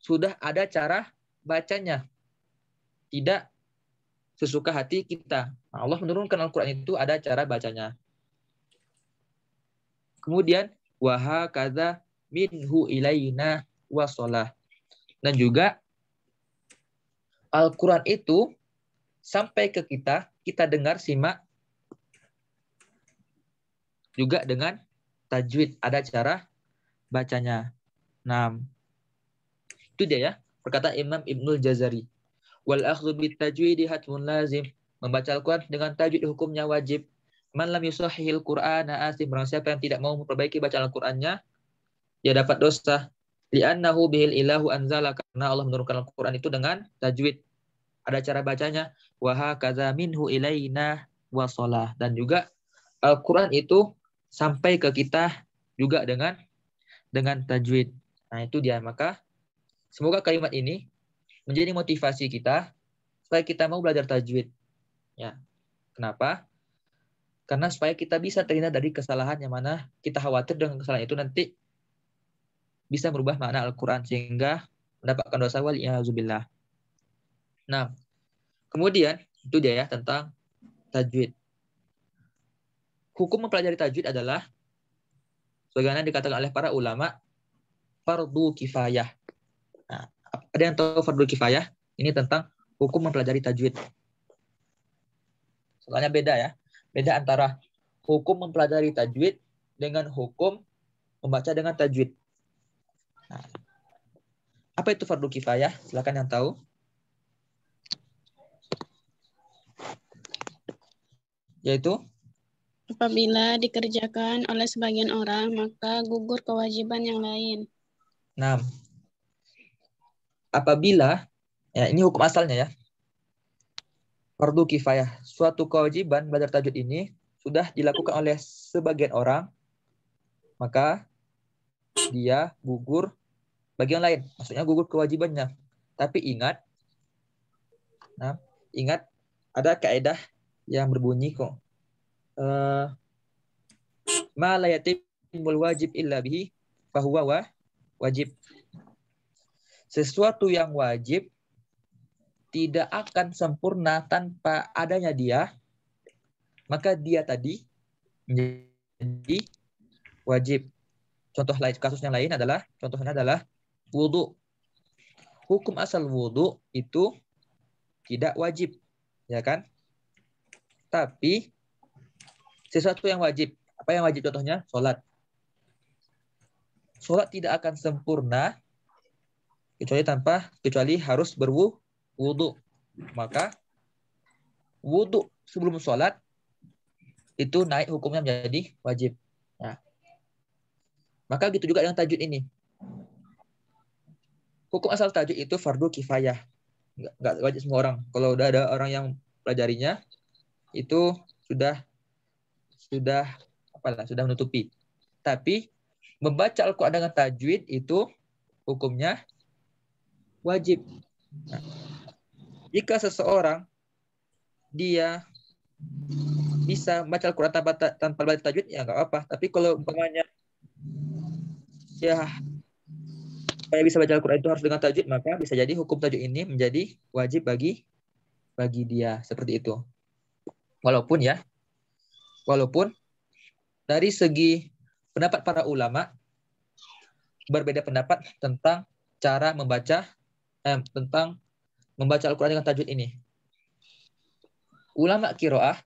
[SPEAKER 3] sudah ada cara bacanya. Tidak sesuka hati kita. Allah menurunkan Al-Quran itu ada cara bacanya. Kemudian, waha kadza minhu ilaina wasolah. Dan juga Al-Quran itu sampai ke kita, kita dengar, simak, juga dengan tajwid. Ada cara bacanya. Nah, itu dia ya, perkataan Imam Ibnul Jazari. Wal akhdhu bit tajwidi hatmun lazim. Membaca Al-Quran dengan tajwid hukumnya wajib. Man lam yusahhil Qur'ana asim. Barang siapa yang tidak mau memperbaiki bacaan Al-Qur'annya, dia dapat dosa. Li'annahu bihil ilahu anzala. Karena Allah menurunkan Al-Quran itu dengan tajwid. Ada cara bacanya. Wa hakadza minhu ilaina wasolah. Dan juga Al-Quran itu sampai ke kita juga dengan tajwid. Nah, itu dia. Maka semoga kalimat ini menjadi motivasi kita supaya kita mau belajar tajwid. Ya. Kenapa? Karena supaya kita bisa terhindar dari kesalahan yang mana kita khawatir dengan kesalahan itu nanti bisa merubah makna Al-Quran sehingga mendapatkan dosa wal'iyazubillah. Nah, kemudian itu dia ya tentang tajwid. Hukum mempelajari tajwid adalah sebagaimana dikatakan oleh para ulama fardu kifayah. Nah, ada yang tahu fardu kifayah? Ini tentang hukum mempelajari tajwid. Soalnya beda ya. Beda antara hukum mempelajari tajwid dengan hukum membaca dengan tajwid. Nah, apa itu fardu kifayah? Silakan yang tahu. Yaitu
[SPEAKER 4] Apabila dikerjakan oleh sebagian orang, maka gugur kewajiban yang lain.
[SPEAKER 3] Nah, apabila, ya ini hukum asalnya ya, fardu kifayah, suatu kewajiban belajar tajwid ini sudah dilakukan oleh sebagian orang, maka dia gugur bagian lain. Maksudnya gugur kewajibannya. Tapi ingat, ada kaidah yang berbunyi kok. Ma la yatimul wajib illa bihi fahuwa wajib. Sesuatu yang wajib tidak akan sempurna tanpa adanya dia, maka dia tadi menjadi wajib. Contoh lain, kasus yang lain adalah, contohnya adalah wudu. Hukum asal wudu itu tidak wajib, ya kan? Tapi sesuatu yang wajib, apa yang wajib contohnya? Sholat. Sholat tidak akan sempurna kecuali harus berwudu. Maka wudu sebelum sholat itu naik hukumnya menjadi wajib. Nah, maka gitu juga dengan tajwid ini. Hukum asal tajwid itu fardu kifayah. Nggak wajib semua orang. Kalau udah ada orang yang pelajarinya, itu sudah menutupi. Tapi membaca Al-Quran dengan tajwid itu hukumnya wajib. Nah, jika seseorang dia bisa baca Al-Quran tanpa belajar tajwid ya nggak apa. Tapi kalau umpamanya ya supaya bisa baca Al-Quran itu harus dengan tajwid, maka bisa jadi hukum tajwid ini menjadi wajib bagi dia seperti itu. Walaupun dari segi pendapat para ulama berbeda pendapat tentang cara tentang membaca Al-Quran dengan tajwid ini. Ulama qiraah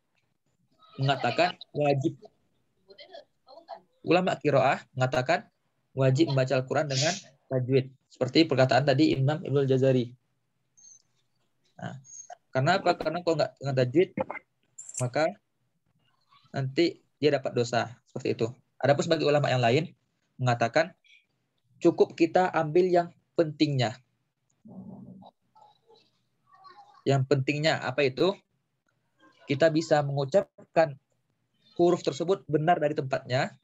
[SPEAKER 3] mengatakan wajib membaca Al-Quran dengan tajwid. Seperti perkataan tadi Imam Ibnul Jazari. Nah, karena apa? Karena kalau nggak dengan tajwid, maka nanti dia dapat dosa. Seperti itu. Adapun sebagai ulama yang lain mengatakan cukup kita ambil yang pentingnya. Yang pentingnya apa itu? Kita bisa mengucapkan huruf tersebut benar dari tempatnya,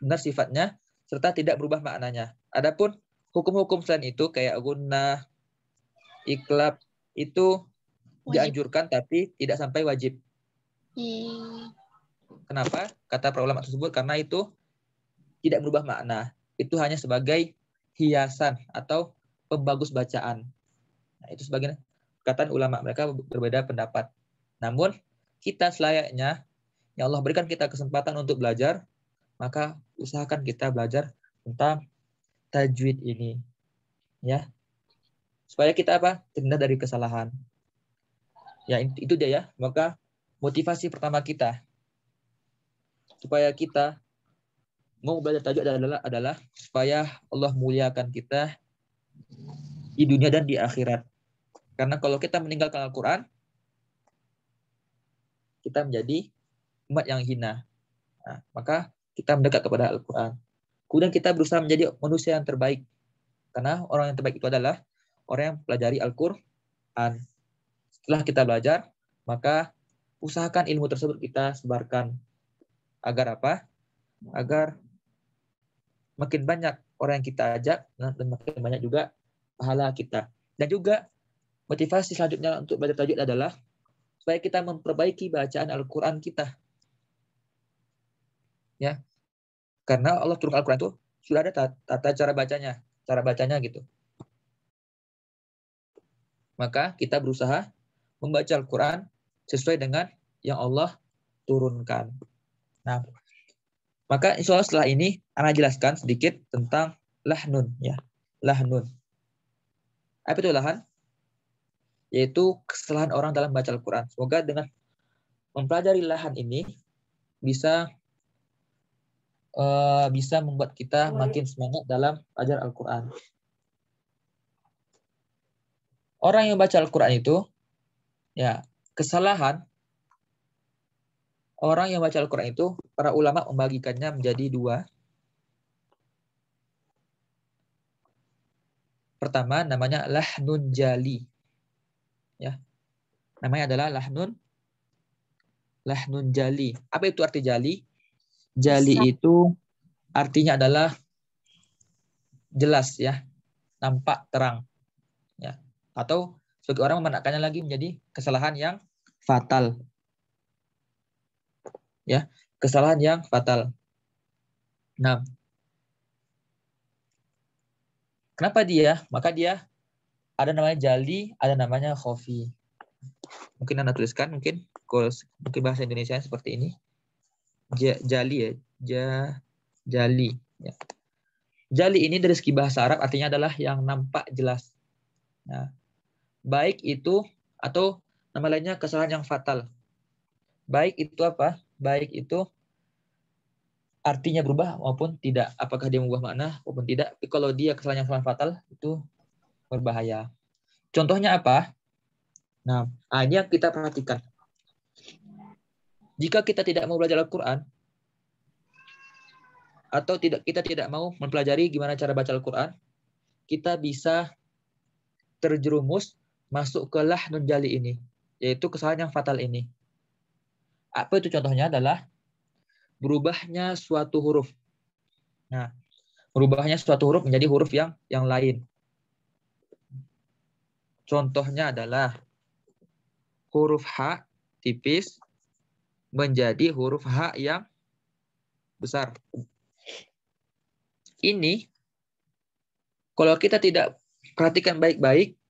[SPEAKER 3] benar sifatnya, serta tidak berubah maknanya. Adapun hukum-hukum selain itu kayak gunnah, iklab itu dianjurkan tapi tidak sampai wajib. Kenapa? Kata para ulama tersebut karena itu tidak berubah makna. Itu hanya sebagai hiasan atau pembagus bacaan. Nah, itu sebagian perkataan ulama, mereka berbeda pendapat. Namun kita selayaknya yang Allah berikan kita kesempatan untuk belajar, maka usahakan kita belajar tentang tajwid ini, ya, supaya kita terhindar dari kesalahan. Ya itu dia ya. Maka motivasi pertama kita supaya kita mau belajar tajwid adalah supaya Allah muliakan kita di dunia dan di akhirat. Karena kalau kita meninggalkan Al-Quran, kita menjadi umat yang hina. Nah, maka kita mendekat kepada Al-Quran. Kemudian kita berusaha menjadi manusia yang terbaik. Karena orang yang terbaik itu adalah orang yang pelajari Al-Quran. Setelah kita belajar, maka usahakan ilmu tersebut kita sebarkan. Agar apa? Agar makin banyak orang yang kita ajak, dan makin banyak juga pahala kita. Dan juga motivasi selanjutnya untuk belajar tajwid adalah supaya kita memperbaiki bacaan Al-Quran kita. Ya. Karena Allah turunkan Al-Quran itu sudah ada tata cara bacanya gitu. Maka kita berusaha membaca Al-Quran sesuai dengan yang Allah turunkan. Nah, maka insya Allah setelah ini Ana jelaskan sedikit tentang lahnun, ya. Lahnun. Apa itu lahan? Yaitu kesalahan orang dalam baca Al-Quran. Semoga dengan mempelajari lahan ini bisa membuat kita makin semangat dalam belajar Al-Quran. Orang yang baca Al-Quran itu, ya, kesalahan orang yang baca Al-Quran itu, para ulama membagikannya menjadi dua. Pertama, namanya lahnun jali. Ya. Namanya adalah lahnun jali. Apa itu arti jali? Jali itu artinya adalah jelas, ya, nampak terang, ya. Atau sebagai orang memaknainya lagi menjadi kesalahan yang fatal, ya, kesalahan yang fatal. Nah, kenapa dia? Maka dia ada namanya jali, ada namanya khofi. Mungkin Anda tuliskan, mungkin bahasa Indonesia seperti ini. Jali, ya, jali. Ya. Jali ini dari segi bahasa Arab artinya adalah yang nampak jelas. Nah, baik itu atau nama lainnya kesalahan yang fatal. Baik itu apa? Baik itu artinya berubah maupun tidak. Apakah dia mengubah makna maupun tidak. Tapi kalau dia kesalahan yang fatal itu berbahaya. Contohnya apa? Nah, ini yang kita perhatikan. Jika kita tidak mau belajar Al-Quran, atau kita tidak mau mempelajari gimana cara baca Al-Quran, kita bisa terjerumus masuk ke lahnun jali ini, yaitu kesalahan yang fatal ini. Apa itu contohnya? Adalah berubahnya suatu huruf. Nah, berubahnya suatu huruf menjadi huruf yang lain. Contohnya adalah huruf H tipis menjadi huruf H yang besar. Ini kalau kita tidak perhatikan baik-baik,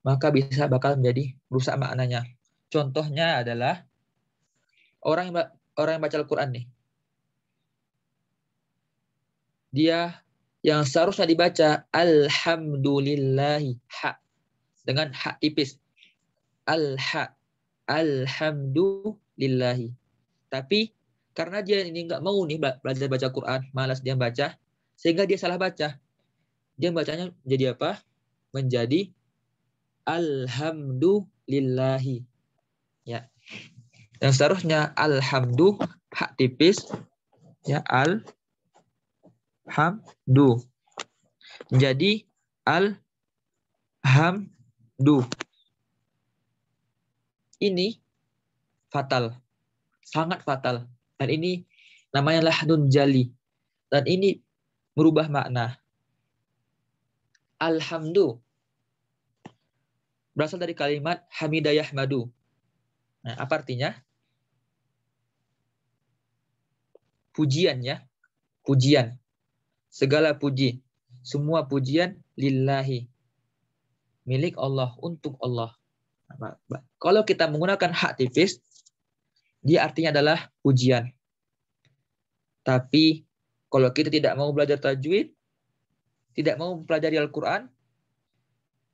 [SPEAKER 3] maka bakal menjadi rusak maknanya. Contohnya adalah orang yang baca Al-Quran nih. Dia yang seharusnya dibaca alhamdulillahi ha dengan ha tipis. Alhamdulillahi. Tapi karena dia ini nggak mau nih belajar baca Quran, malas dia baca, sehingga dia salah baca. Dia bacanya jadi apa? Menjadi alhamdulillahi. Ya. Yang seharusnya alhamdu hak tipis ya alhamdu. Menjadi alhamdu. Ini fatal. Sangat fatal. Dan ini namanya lahnun jali. Dan ini merubah makna. Alhamdu berasal dari kalimat hamidah yahmadu. Nah, apa artinya? Pujian ya. Pujian. Segala puji. Semua pujian lillahi. Milik Allah, untuk Allah. Kalau kita menggunakan hak tipis, dia artinya adalah pujian. Tapi kalau kita tidak mau belajar tajwid, tidak mau mempelajari Al-Quran,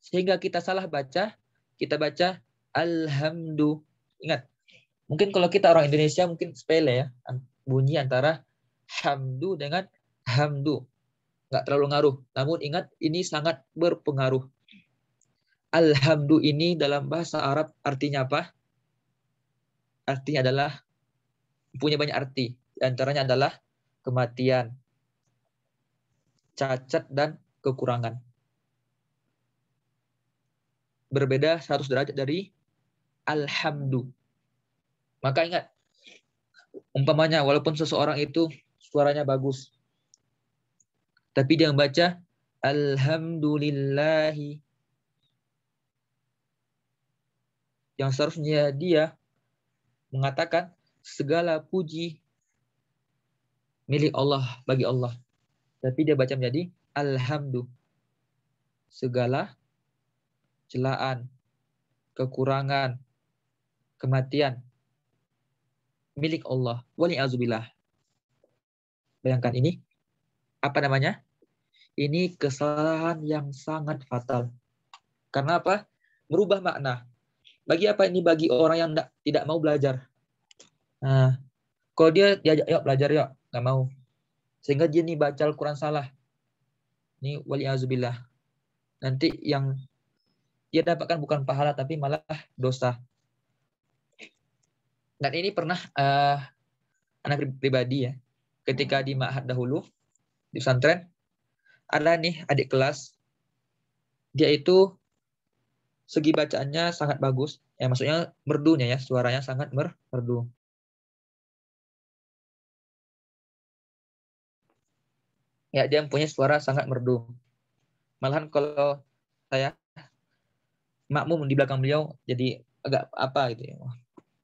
[SPEAKER 3] sehingga kita salah baca, kita baca alhamdu. Ingat, mungkin kalau kita orang Indonesia mungkin sepele ya, bunyi antara hamdu dengan hamdu. Nggak terlalu ngaruh. Namun ingat, ini sangat berpengaruh. Alhamdu ini dalam bahasa Arab artinya apa? Artinya adalah, punya banyak arti. Di antaranya adalah kematian, cacat, dan kekurangan. Berbeda 100 derajat dari alhamdu. Maka ingat, umpamanya walaupun seseorang itu suaranya bagus, tapi dia membaca alhamdulillahi, yang seharusnya dia mengatakan segala puji milik Allah, bagi Allah. Tapi dia baca menjadi alhamdu. Segala celaan, kekurangan, kematian milik Allah. Wali'azubillah. Bayangkan ini. Apa namanya? Ini kesalahan yang sangat fatal. Karena apa? Merubah makna. Bagi apa ini? Bagi orang yang tidak mau belajar. Nah, kalau dia diajak, yuk belajar yuk. Nggak mau. Sehingga dia nih baca Al-Quran salah. Ini wali'azubillah. Nanti yang dia dapatkan bukan pahala, tapi malah dosa. Dan ini pernah anak pribadi ya. Ketika di ma'had dahulu, di pesantren, ada nih adik kelas. Dia itu segi bacaannya sangat bagus. Ya, maksudnya merdunya ya, suaranya sangat merdu. Ya, dia punya suara sangat merdu. Malahan kalau saya makmum di belakang beliau jadi agak apa gitu ya.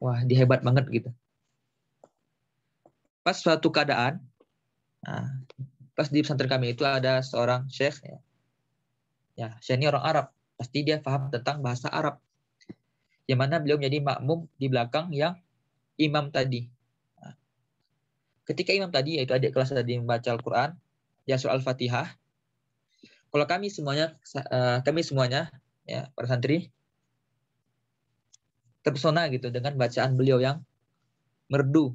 [SPEAKER 3] Wah, dia hebat banget gitu. Pas suatu keadaan, pas di pesantren kami itu ada seorang syekh ya. Ya, syekh ini orang Arab. Pasti dia paham tentang bahasa Arab. Yang mana beliau menjadi makmum di belakang yang imam tadi. Nah, ketika imam tadi, yaitu adik kelas tadi membaca Al-Quran, ya surah Al-Fatihah. Kalau kami semuanya ya para santri terpesona gitu dengan bacaan beliau yang merdu,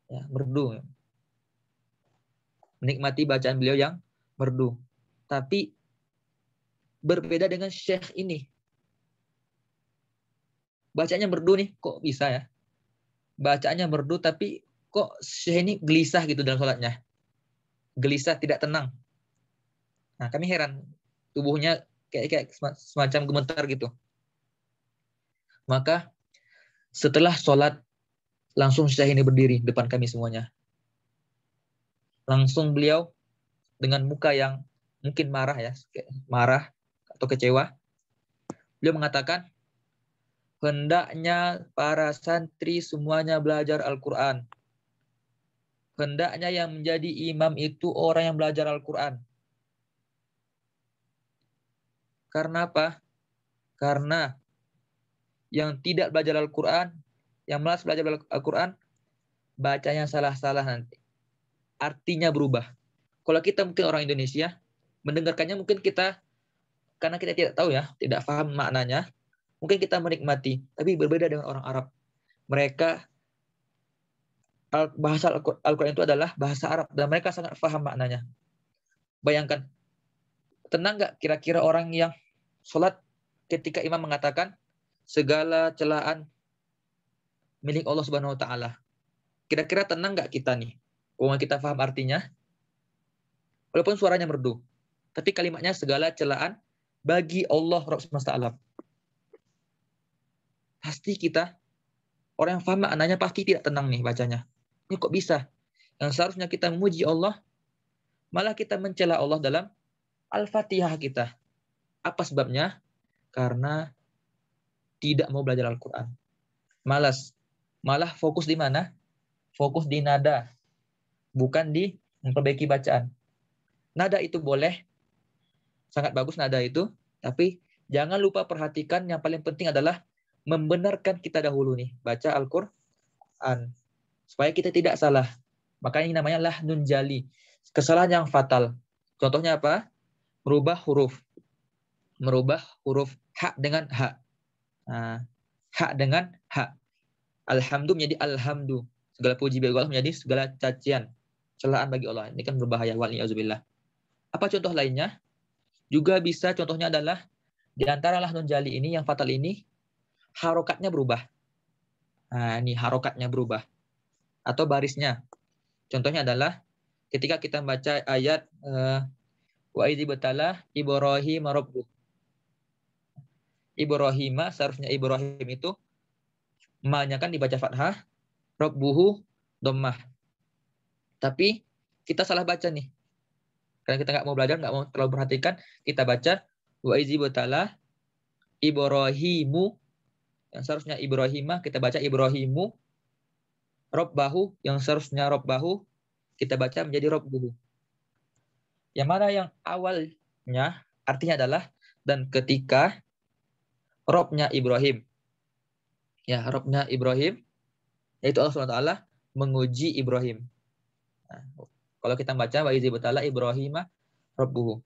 [SPEAKER 3] ya, merdu. Menikmati bacaan beliau yang merdu. Tapi berbeda dengan syekh ini. Bacanya merdu nih, kok bisa ya? Bacaannya merdu tapi kok syekh ini gelisah gitu dalam sholatnya. Gelisah, tidak tenang. Nah, kami heran. Tubuhnya kayak semacam gemetar gitu. Maka setelah sholat, langsung syekh ini berdiri depan kami semuanya. Langsung beliau dengan muka yang mungkin marah ya, marah atau kecewa. Beliau mengatakan, hendaknya para santri semuanya belajar Al-Quran. Hendaknya yang menjadi imam itu orang yang belajar Al-Quran. Karena apa? Karena yang tidak belajar Al-Quran, yang malas belajar Al-Quran, bacanya salah-salah nanti. Artinya berubah. Kalau kita mungkin orang Indonesia, mendengarkannya mungkin kita, karena kita tidak tahu ya, tidak paham maknanya, mungkin kita menikmati, tapi berbeda dengan orang Arab. Mereka, bahasa Al-Quran itu adalah bahasa Arab, dan mereka sangat paham maknanya. Bayangkan, tenang nggak kira-kira orang yang sholat ketika imam mengatakan, segala celaan milik Allah Subhanahu wa Ta'ala. Kira-kira tenang nggak kita nih? Kalau kita paham artinya, walaupun suaranya merdu, tapi kalimatnya segala celaan bagi Allah Rabb semesta alam. Pasti kita, orang yang paham maknanya pasti tidak tenang nih bacanya. Ini kok bisa? Yang seharusnya kita memuji Allah, malah kita mencela Allah dalam Al-Fatihah kita. Apa sebabnya? Karena tidak mau belajar Al-Quran. Malas. Malah fokus di mana? Fokus di nada. Bukan di memperbaiki bacaan. Nada itu boleh. Sangat bagus nada itu. Tapi jangan lupa perhatikan yang paling penting adalah membenarkan kita dahulu nih. Baca Al-Quran. Supaya kita tidak salah. Makanya ini namanya lahnun jali. Kesalahan yang fatal. Contohnya apa? Merubah huruf. Merubah huruf hak dengan hak. Nah, hak dengan hak. Alhamdu menjadi alhamdu. Segala puji bagi Allah menjadi segala cacian. Celaan bagi Allah. Ini kan berbahaya. Wa'alaikumsalam. Apa contoh lainnya? Juga bisa contohnya adalah di antara lahnun jali ini, yang fatal ini, harokatnya berubah. Nah, ini harokatnya berubah. Atau barisnya. Contohnya adalah ketika kita membaca ayat wa idzi batala Ibrahim rabbuh. Ibrahim, seharusnya Ibrahim itu ma-nya kan dibaca fathah, rabbuhu dhammah. Tapi kita salah baca nih. Karena kita nggak mau belajar, nggak mau terlalu perhatikan, kita baca wa idzi batala Ibrahimu, yang seharusnya Ibrahimah, kita baca Ibrahimu, rabbahu, yang seharusnya rabbahu, kita baca menjadi rabbuhu. Yang mana yang awalnya artinya adalah dan ketika Robnya Ibrahim. Ya, Robnya Ibrahim, yaitu Allah SWT menguji Ibrahim. Nah, kalau kita baca wa idzi batala Ibrahim rabbuhu.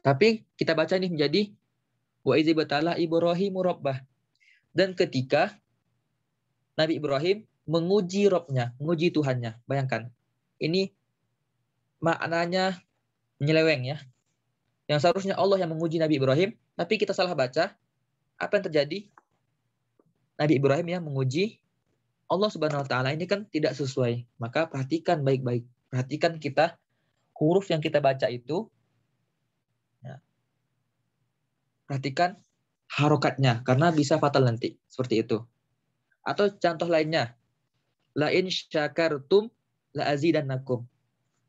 [SPEAKER 3] Tapi kita baca ini menjadi wa idzi batala Ibrahim rabbah. Dan ketika Nabi Ibrahim menguji Robnya, menguji Tuhannya. Bayangkan. Ini maknanya menyeleweng ya. Yang seharusnya Allah yang menguji Nabi Ibrahim, tapi kita salah baca. Apa yang terjadi? Nabi Ibrahim yang menguji Allah Subhanahu wa Ta'ala. Ini kan tidak sesuai. Maka perhatikan baik-baik. Perhatikan kita huruf yang kita baca itu. Ya. Perhatikan harokatnya. Karena bisa fatal nanti. Seperti itu. Atau contoh lainnya. La in syakartum la azidannakum.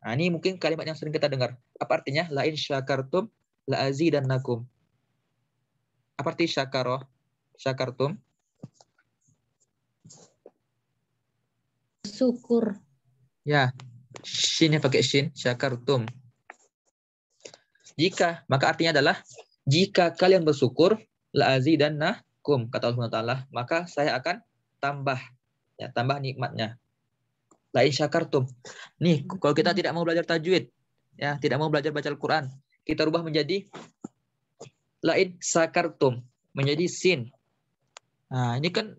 [SPEAKER 3] Nah, ini mungkin kalimat yang sering kita dengar. Apa artinya? La in syakartum la azidannakum. Apa arti syakaro? Syakartum?
[SPEAKER 6] Syukur.
[SPEAKER 3] Ya. Shinnya pakai shin. Syakartum. Jika, maka artinya adalah jika kalian bersyukur la azidannakum, kata Allah Taala, maka saya akan tambah. Ya, tambah nikmatnya. La in syakartum. Nih, kalau kita tidak mau belajar tajwid, ya, tidak mau belajar baca Al-Quran, kita rubah menjadi la in syakartum, menjadi sin. Nah, ini kan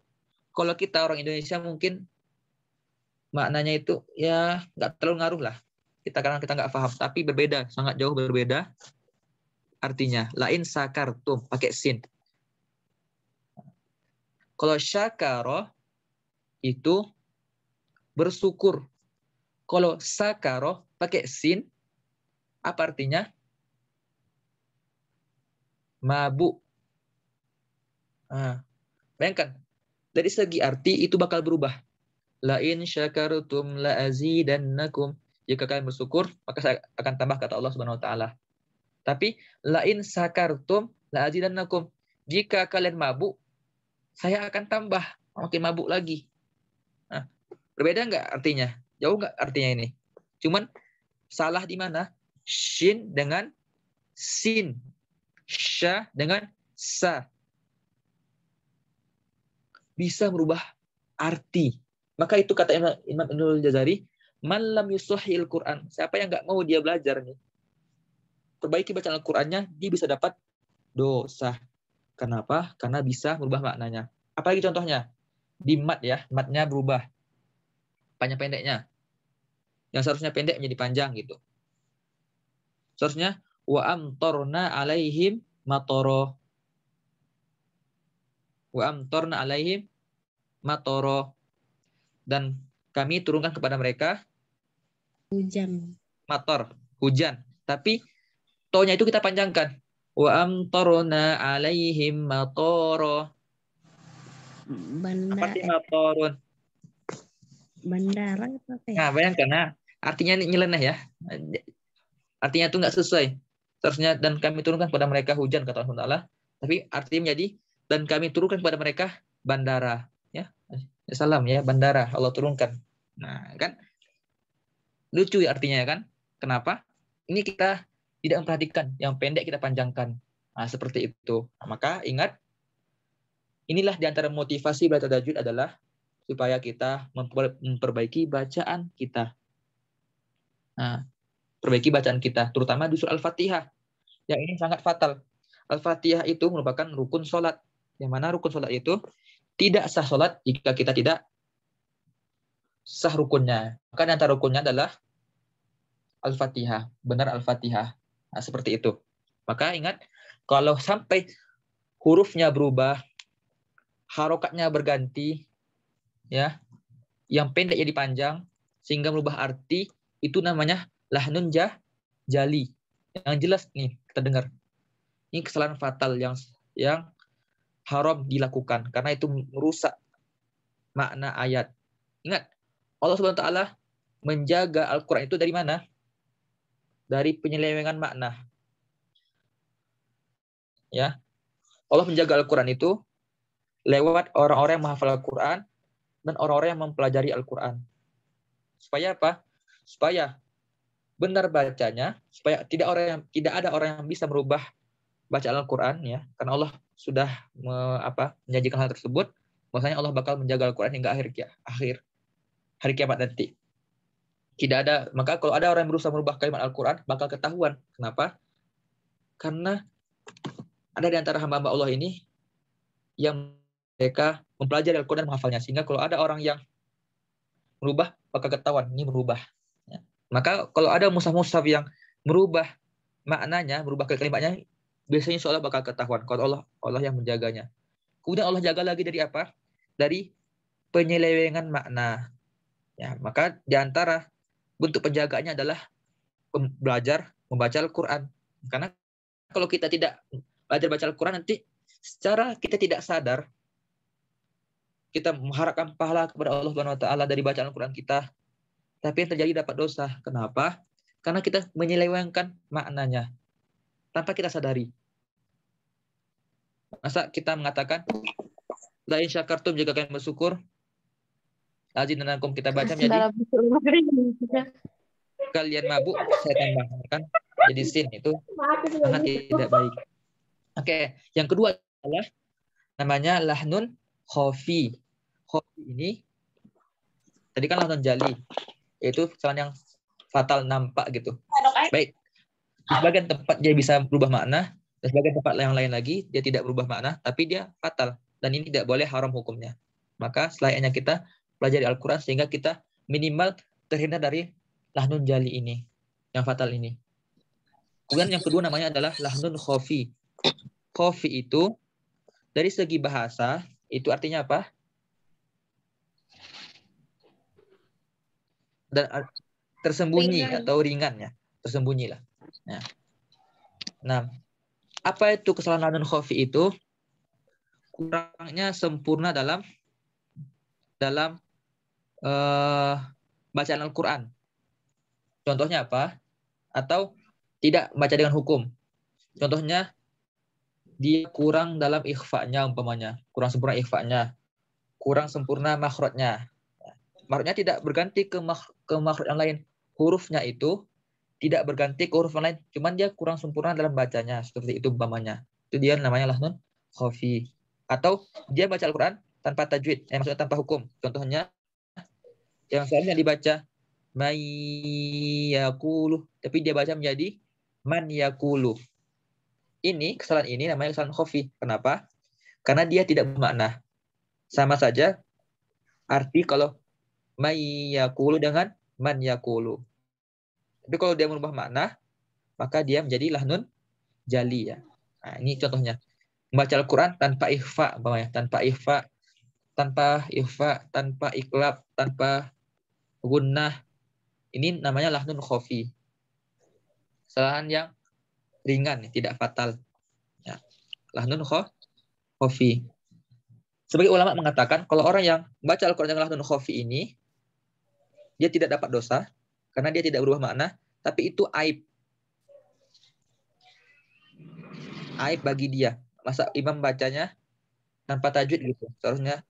[SPEAKER 3] kalau kita orang Indonesia mungkin maknanya itu ya nggak terlalu ngaruh lah. Karena kita nggak paham, tapi berbeda, sangat jauh berbeda artinya. La in syakartum, pakai sin. Kalau syakaro itu bersyukur. Kalau sakaro pakai sin, apa artinya? Mabuk. Nah, bayangkan, dari segi arti itu bakal berubah. La in syakartum la azidannakum. Jika kalian bersyukur, maka saya akan tambah, kata Allah Subhanahu wa Ta'ala. Tapi la in syakartum la azidannakum. Jika kalian mabuk, saya akan tambah makin mabuk lagi. Nah, berbeda nggak artinya? Jauh nggak artinya ini? Cuman salah di mana? Shin dengan sin. Sya dengan sa. Bisa merubah arti. Maka itu kata Imam Ibnul Jazari, man lam yusahhil Quran. Siapa yang nggak mau dia belajar nih, perbaiki bacaan Al-Qur'annya, dia bisa dapat dosa. Kenapa? Karena bisa merubah maknanya. Apalagi contohnya? Di mat ya, matnya berubah. Panjang pendeknya. Yang seharusnya pendek menjadi panjang gitu. Seharusnya wa amtorna alaihim matoro. Wa amtorna alaihim matoro. Dan kami turunkan kepada mereka
[SPEAKER 4] Hujan.
[SPEAKER 3] mator, hujan. Tapi to-nya itu kita panjangkan. Wa amtorna alaihim matoro. Apa sih matorun?
[SPEAKER 4] Bandara apa ya?
[SPEAKER 3] Nah, bayangkan, nah, artinya nyeleneh ya. Artinya itu nggak sesuai. Seharusnya dan kami turunkan kepada mereka hujan, kata Allah Ta'ala. Tapi artinya menjadi dan kami turunkan kepada mereka bandara. Ya, salam ya, bandara Allah turunkan. Nah, kan lucu ya artinya kan. Kenapa? Ini kita tidak memperhatikan. Yang pendek kita panjangkan. Nah, seperti itu. Nah, maka ingat, inilah diantara motivasi belajar tajwid adalah supaya kita memperbaiki bacaan kita. Nah, perbaiki bacaan kita, terutama di surah Al-Fatihah. Yang ini sangat fatal. Al-Fatihah itu merupakan rukun sholat. Yang mana rukun sholat itu tidak sah sholat jika kita tidak sah rukunnya. Maka antara rukunnya adalah Al-Fatihah. Benar Al-Fatihah. Nah, seperti itu. Maka ingat, kalau sampai hurufnya berubah, harokatnya berganti, ya, yang pendek jadi panjang, sehingga merubah arti, itu namanya lahnun jali. Yang jelas nih, kita dengar. Ini kesalahan fatal yang haram dilakukan karena itu merusak makna ayat. Ingat, Allah Subhanahu wa taala menjaga Al-Qur'an itu dari mana? Dari penyelewengan makna. Ya. Allah menjaga Al-Qur'an itu lewat orang-orang yang menghafal Al-Qur'an dan orang-orang yang mempelajari Al-Qur'an. Supaya apa? Supaya benar bacanya, supaya tidak ada orang yang bisa merubah bacaan Al-Qur'an ya, karena Allah sudah menjanjikan hal tersebut, bahwasanya Allah bakal menjaga Al-Qur'an hingga akhir hari kiamat nanti. Tidak ada, maka kalau ada orang yang berusaha merubah kalimat Al-Qur'an, bakal ketahuan. Kenapa? Karena ada di antara hamba-hamba Allah ini yang mereka mempelajari Al-Qur'an dan menghafalnya, sehingga kalau ada orang yang merubah, bakal ketahuan ini merubah. Ya. Maka kalau ada mushaf-mushaf yang merubah maknanya, merubah kalimatnya, biasanya insya Allah bakal ketahuan kalau Allah yang menjaganya. Kemudian Allah jaga lagi dari apa? Dari penyelewengan makna. Ya, maka di antara bentuk penjagaannya adalah belajar membaca Al-Qur'an. Karena kalau kita tidak belajar baca Al-Qur'an, nanti secara kita tidak sadar kita mengharapkan pahala kepada Allah Subhanahu wa taala dari bacaan Al-Qur'an kita. Tapi yang terjadi dapat dosa. Kenapa? Karena kita menyelewengkan maknanya tanpa kita sadari. Masa kita mengatakan la in syakartum, jika kalian bersyukur, azidannakum, kita baca menjadi kalian mabuk saya tambahkan jadi sin, itu sangat tidak baik. Oke, yang kedua adalah namanya lahnun khafi. Khafi ini tadi kan lahnun jali, yaitu kesalahan yang fatal, nampak gitu. Baik. Di sebagian tempat dia bisa berubah makna, dan sebagian tempat yang lain lagi dia tidak berubah makna, tapi dia fatal. Dan ini tidak boleh, haram hukumnya. Maka selayaknya kita pelajari Al-Quran sehingga kita minimal terhindar dari lahnun jali ini, yang fatal ini. Kemudian yang kedua namanya adalah lahnun khafi. Khafi itu dari segi bahasa itu artinya apa? Dan tersembunyi atau ringan ya, tersembunyi lah. Nah, apa itu kesalahan lahnun khafi itu? Kurangnya sempurna dalam bacaan Al-Quran. Contohnya apa? Atau tidak baca dengan hukum. Contohnya dia kurang dalam ikhfa'nya umpamanya, kurang sempurna ikhfa'nya, kurang sempurna makhrajnya. Makhrajnya tidak berganti ke makhraj yang lain. Hurufnya itu tidak berganti ke huruf yang lain, cuman dia kurang sempurna dalam bacanya, seperti itu umpamanya. Itu dia namanya lahnun khafi. Atau dia baca Al-Qur'an tanpa tajwid, maksudnya tanpa hukum. Contohnya yang seharusnya dibaca may yaqulu, tapi dia baca menjadi man yaqulu. Ini kesalahan ini namanya kesalahan khafi. Kenapa? Karena dia tidak bermakna. Sama saja arti kalau may yaqulu dengan man yaqulu. Tapi kalau dia merubah makna, maka dia menjadi lahnun jali ya. Nah, ini contohnya. Membaca Al-Quran tanpa ikhfa, tanpa iklab, tanpa gunnah. Ini namanya lahnun khafi. Kesalahan yang ringan, tidak fatal. Ya. Lahnun khafi. Sebagai ulama mengatakan, kalau orang yang baca Al-Quran dengan lahnun khafi ini, dia tidak dapat dosa, karena dia tidak berubah makna, tapi itu aib. Aib bagi dia. Masa imam bacanya tanpa tajwid gitu. Seharusnya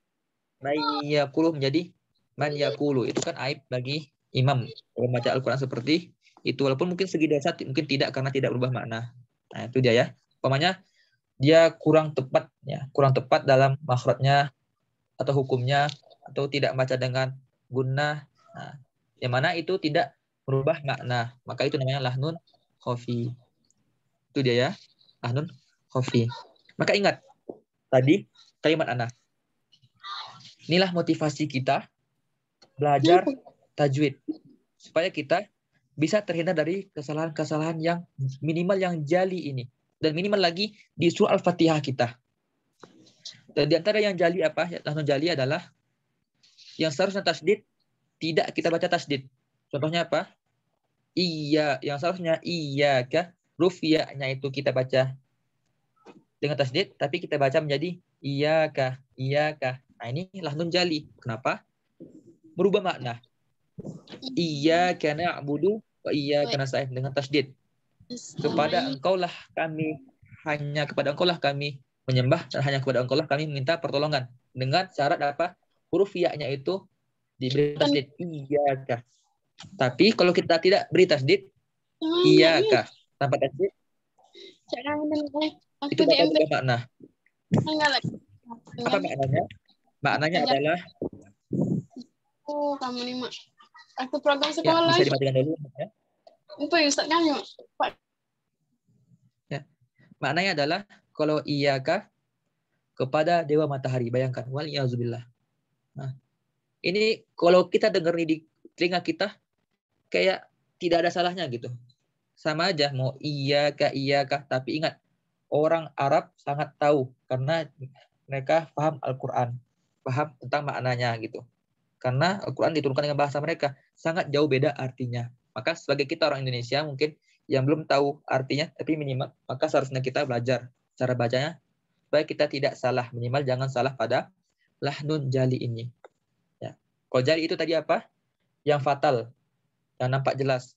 [SPEAKER 3] may yaqulu menjadi man yaqulu. Itu kan aib bagi imam membaca Al-Quran seperti itu. Walaupun mungkin segi dosa mungkin tidak karena tidak berubah makna. Nah, itu dia ya. Umpamanya dia kurang tepat ya, kurang tepat dalam makhrajnya atau hukumnya, atau tidak baca dengan gunnah. Nah, yang mana itu tidak merubah makna, maka itu namanya lahnun khafi. Itu dia ya, lahnun khafi. Maka ingat tadi kalimat ana. Inilah motivasi kita belajar tajwid supaya kita bisa terhindar dari kesalahan-kesalahan yang minimal yang jali ini, dan minimal lagi di surah Al-Fatihah kita. Dan di antara yang jali apa? Lahnun jali adalah yang seharusnya tasdid tidak kita baca tasdid. Contohnya apa? Iya, yang seharusnya iyyaka, huruf ya-nya itu kita baca dengan tasdid, tapi kita baca menjadi iyyaka, iyyaka. Nah, ini lahnun jali. Kenapa? Merubah makna. Iyyaka na'budu wa iyyaka nasta'in dengan tasdid. Kepada engkaulah kami, hanya kepada engkaulah kami menyembah, dan hanya kepada engkaulah kami minta pertolongan. Dengan syarat apa? Huruf ya-nya itu diberi tasdid, iyyaka. Tapi kalau kita tidak beri tasdid, iyyaka tanpa tasdid, itu bakal berubah makna. Apa maknanya? Maknanya adalah
[SPEAKER 4] kamu nih, Mak. Aku program
[SPEAKER 3] ya,
[SPEAKER 4] sekolah.
[SPEAKER 3] bisa dimatikan dulu ya.
[SPEAKER 4] Itu ya Ustaz kami, Pak.
[SPEAKER 3] Ya. Maknanya adalah kalau iyyaka kepada dewa matahari, bayangkan, wal iyauzubillah. Nah, ini kalau kita dengar ini di telinga kita kayak tidak ada salahnya gitu. Sama aja mau iyyaka, tapi ingat orang Arab sangat tahu karena mereka paham Al-Qur'an, paham tentang maknanya gitu. Karena Al-Qur'an diturunkan dengan bahasa mereka, sangat jauh beda artinya. Maka sebagai kita orang Indonesia mungkin yang belum tahu artinya, tapi minimal maka seharusnya kita belajar cara bacanya supaya kita tidak salah, minimal jangan salah pada lahnun jali ini. Ya. Kalau jali itu tadi apa? Yang fatal, yang nampak jelas.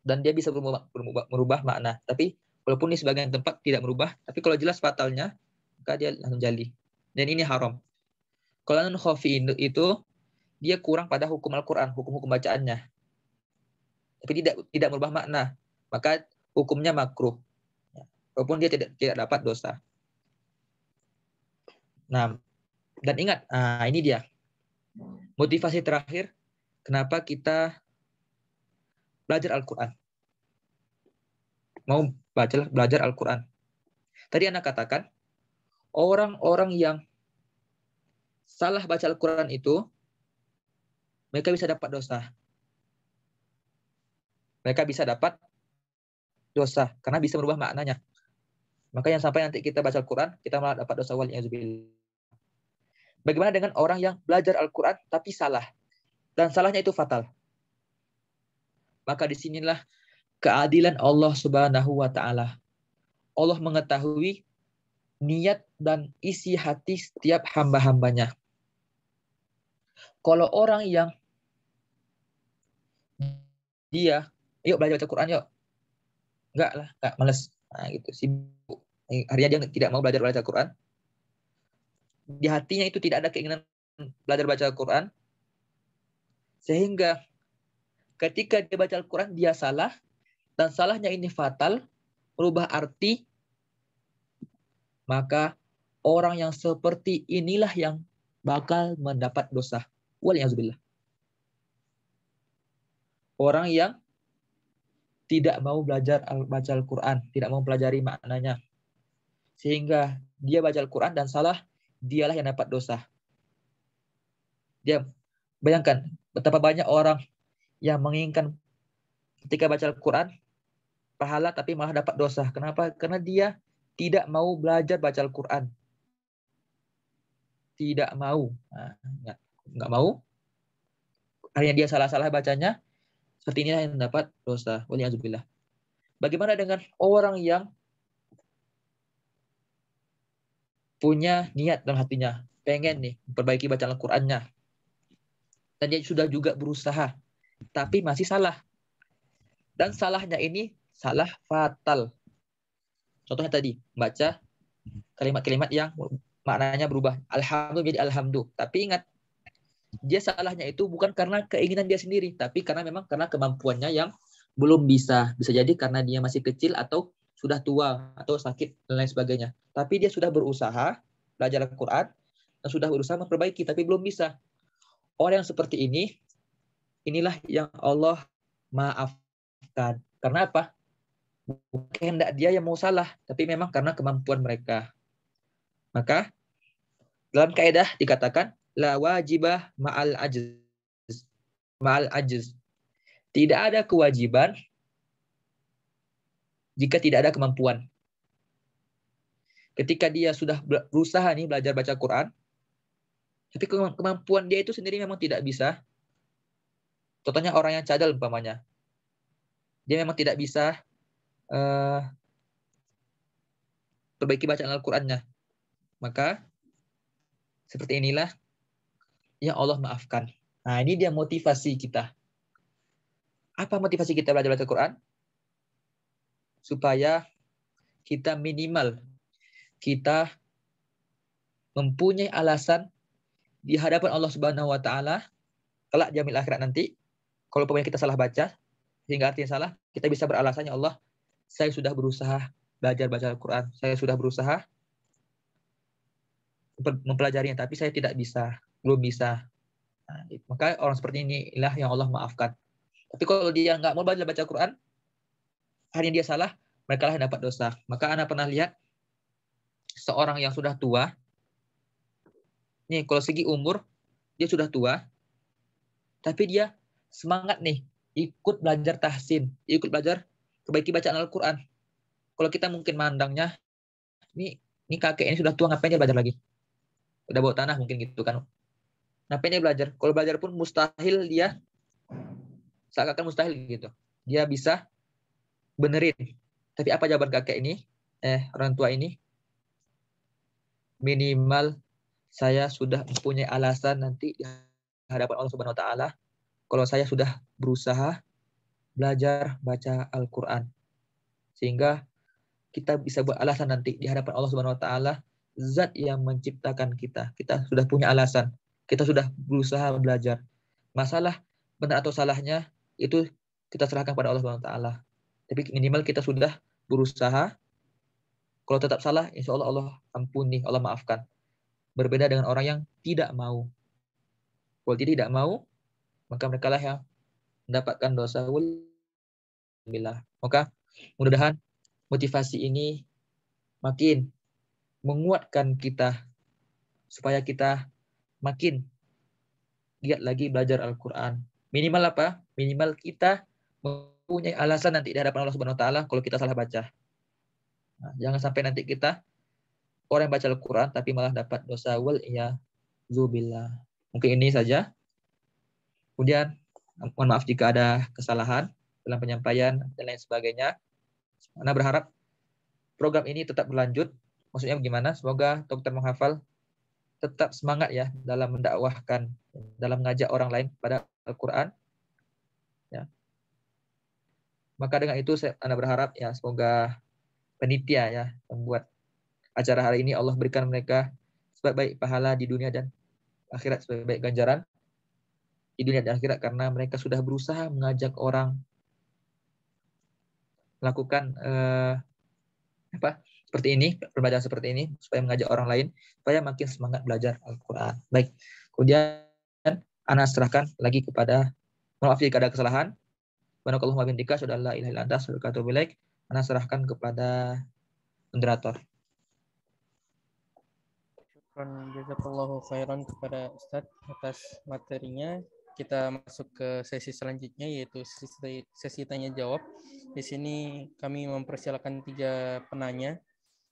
[SPEAKER 3] Dan dia bisa merubah makna. Tapi walaupun di sebagian tempat tidak merubah, tapi kalau jelas fatalnya, maka dia lahnun jali. Dan ini haram. Kalau lahnun khafi itu, dia kurang pada hukum Al-Quran, hukum-hukum bacaannya. Tapi tidak merubah makna. Maka hukumnya makruh. Walaupun dia tidak dapat dosa. Nah, dan ingat, ini dia. Motivasi terakhir, kenapa kita belajar Al-Quran. Mau belajar Al-Quran. Tadi Anda katakan, orang-orang yang salah baca Al-Quran itu, mereka bisa dapat dosa. Mereka bisa dapat dosa, karena bisa merubah maknanya. Maka yang sampai nanti kita baca Al-Quran, kita malah dapat dosa wal iyauzubillah. Bagaimana dengan orang yang belajar Al-Quran, tapi salah? Dan salahnya itu fatal. Maka disinilah keadilan Allah Subhanahu wa Ta'ala. Allah mengetahui niat dan isi hati setiap hamba-hambanya. Kalau orang yang dia, yuk belajar baca Quran yuk. Enggak lah, enggak, males. Nah, gitu, sibuk. Artinya dia tidak mau belajar baca Quran. Di hatinya itu tidak ada keinginan belajar baca Quran. Sehingga ketika dia baca Al-Quran, dia salah. Dan salahnya ini fatal, merubah arti. Maka orang yang seperti inilah yang bakal mendapat dosa. Waliyahzubillah. Orang yang tidak mau belajar baca Al-Quran, tidak mau pelajari maknanya. Sehingga dia baca Al-Quran dan salah, dialah yang dapat dosa. Dia bayangkan betapa banyak orang yang menginginkan ketika baca Al-Quran pahala tapi malah dapat dosa. Kenapa? Karena dia tidak mau belajar baca Al-Quran. Tidak mau. Nggak mau. Akhirnya dia salah-salah bacanya. Seperti inilah yang dapat dosa. Waliyahzubillah. Bagaimana dengan orang yang punya niat dalam hatinya, pengen nih memperbaiki bacaan Al-Qur'annya. Dan dia sudah juga berusaha, tapi masih salah. Dan salahnya ini salah fatal. Contohnya tadi, baca kalimat-kalimat yang maknanya berubah. Alhamdulillah menjadi alhamdulillah. Tapi ingat, dia salahnya itu bukan karena keinginan dia sendiri, tapi karena memang karena kemampuannya yang belum bisa. Bisa jadi karena dia masih kecil atau sudah tua atau sakit dan lain sebagainya. Tapi dia sudah berusaha belajar Al-Quran dan sudah berusaha memperbaiki, tapi belum bisa. Orang yang seperti ini, inilah yang Allah maafkan. Karena apa? Bukan kehendak dia yang mau salah, tapi memang karena kemampuan mereka. Maka dalam kaidah dikatakan la wajibah ma'al ajz. Ma'al ajz. Tidak ada kewajiban jika tidak ada kemampuan. Ketika dia sudah berusaha nih belajar baca Quran, tapi kemampuan dia itu sendiri memang tidak bisa. Contohnya orang yang cadel umpamanya. Dia memang tidak bisa perbaiki bacaan Al-Qur'annya. Maka seperti inilah yang Allah maafkan. Nah, ini dia motivasi kita. Apa motivasi kita belajar baca Quran? Supaya kita minimal kita mempunyai alasan di hadapan Allah Subhanahu wa taala kelak di yaumil akhirat nanti, kalau kita salah baca sehingga artinya salah, kita bisa beralasan, ya Allah, saya sudah berusaha belajar baca Al-Quran, saya sudah berusaha mempelajarinya, tapi saya tidak bisa, belum bisa. Nah, maka orang seperti inilah yang Allah maafkan. Tapi kalau dia nggak mau baca Al-Quran, akhirnya dia salah, mereka lah yang dapat dosa. Maka Ana pernah lihat seorang yang sudah tua, nih kalau segi umur dia sudah tua, tapi dia semangat nih ikut belajar tahsin, ikut belajar perbaiki bacaan Al-Quran. Kalau kita mungkin mandangnya, ini kakek ini sudah tua, ngapain dia belajar lagi? Udah bawa tanah mungkin gitu kan. Ngapain dia belajar? Kalau belajar pun mustahil dia, seakan-akan mustahil gitu. Dia bisa benerin. Tapi apa jawaban kakek ini? Orang tua ini? Minimal saya sudah mempunyai alasan nanti di hadapan Allah Subhanahu wa taala kalau saya sudah berusaha belajar baca Al-Quran. Sehingga kita bisa beralasan nanti di hadapan Allah Subhanahu wa taala, zat yang menciptakan kita. Kita sudah punya alasan. Kita sudah berusaha belajar. Masalah benar atau salahnya itu kita serahkan pada Allah Subhanahu wa taala. Tapi minimal kita sudah berusaha. Kalau tetap salah, insya Allah Allah ampuni, Allah maafkan. Berbeda dengan orang yang tidak mau. Kalau tidak mau, maka mereka lah yang mendapatkan dosa. Maka mudah-mudahan motivasi ini makin menguatkan kita supaya kita makin giat lagi belajar Al-Quran. Minimal apa? Minimal kita mempunyai alasan nanti di hadapan Allah Subhanahu wa taala kalau kita salah baca. Nah, jangan sampai nanti kita orang yang baca Al-Quran tapi malah dapat dosa. Waliyahzubillah. Mungkin ini saja. Kemudian mohon maaf jika ada kesalahan dalam penyampaian dan lain sebagainya. Ana berharap program ini tetap berlanjut. Maksudnya bagaimana? Semoga Dr. Menghafal tetap semangat ya dalam mendakwahkan, dalam mengajak orang lain pada Al-Quran. Ya. Maka dengan itu Ana berharap ya semoga penitia ya membuat acara hari ini Allah berikan mereka sebaik-baik pahala di dunia dan akhirat, sebaik-baik ganjaran di dunia dan akhirat, karena mereka sudah berusaha mengajak orang melakukan seperti ini, pembelajaran seperti ini, supaya mengajak orang lain supaya makin semangat belajar Al-Quran. Baik, kemudian Ana serahkan lagi kepada, maaf jika ada kesalahan. Barakallahu wa bihamdika, asyhadu an la ilaha illa anta, astaghfiruka wa atubu ilaik. Ana serahkan kepada moderator.
[SPEAKER 1] Jazakallahu khairan kepada Ustadz atas materinya. Kita masuk ke sesi selanjutnya, yaitu sesi tanya jawab. Di sini kami mempersilakan 3 penanya.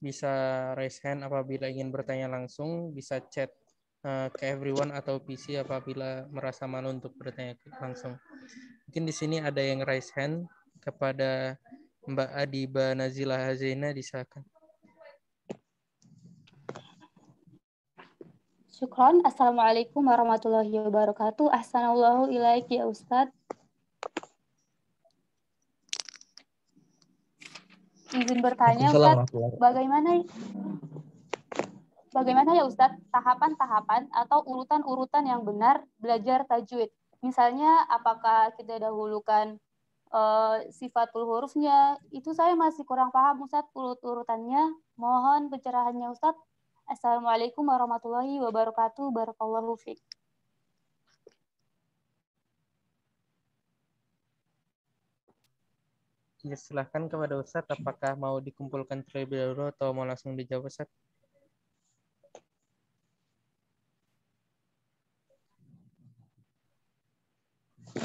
[SPEAKER 1] Bisa raise hand apabila ingin bertanya langsung, bisa chat ke everyone atau PC apabila merasa malu untuk bertanya langsung. Mungkin di sini ada yang raise hand kepada Mbak Adiba Nazila Hazaina, disilakan.
[SPEAKER 6] Syukron. Assalamualaikum warahmatullahi wabarakatuh. Ahsanallahu ilaik ya Ustadz. Izin bertanya Ustadz, bagaimana ya Ustadz tahapan-tahapan atau urutan-urutan yang benar belajar tajwid? Misalnya apakah kita dahulukan sifatul hurufnya? Itu saya masih kurang paham Ustadz urut-urutannya. Mohon pencerahannya Ustadz. Assalamualaikum warahmatullahi wabarakatuh. Barakallahu fiik.
[SPEAKER 1] Ya, silahkan kepada Ustadz, apakah mau dikumpulkan terlebih dahulu atau mau langsung dijawab Ustadz?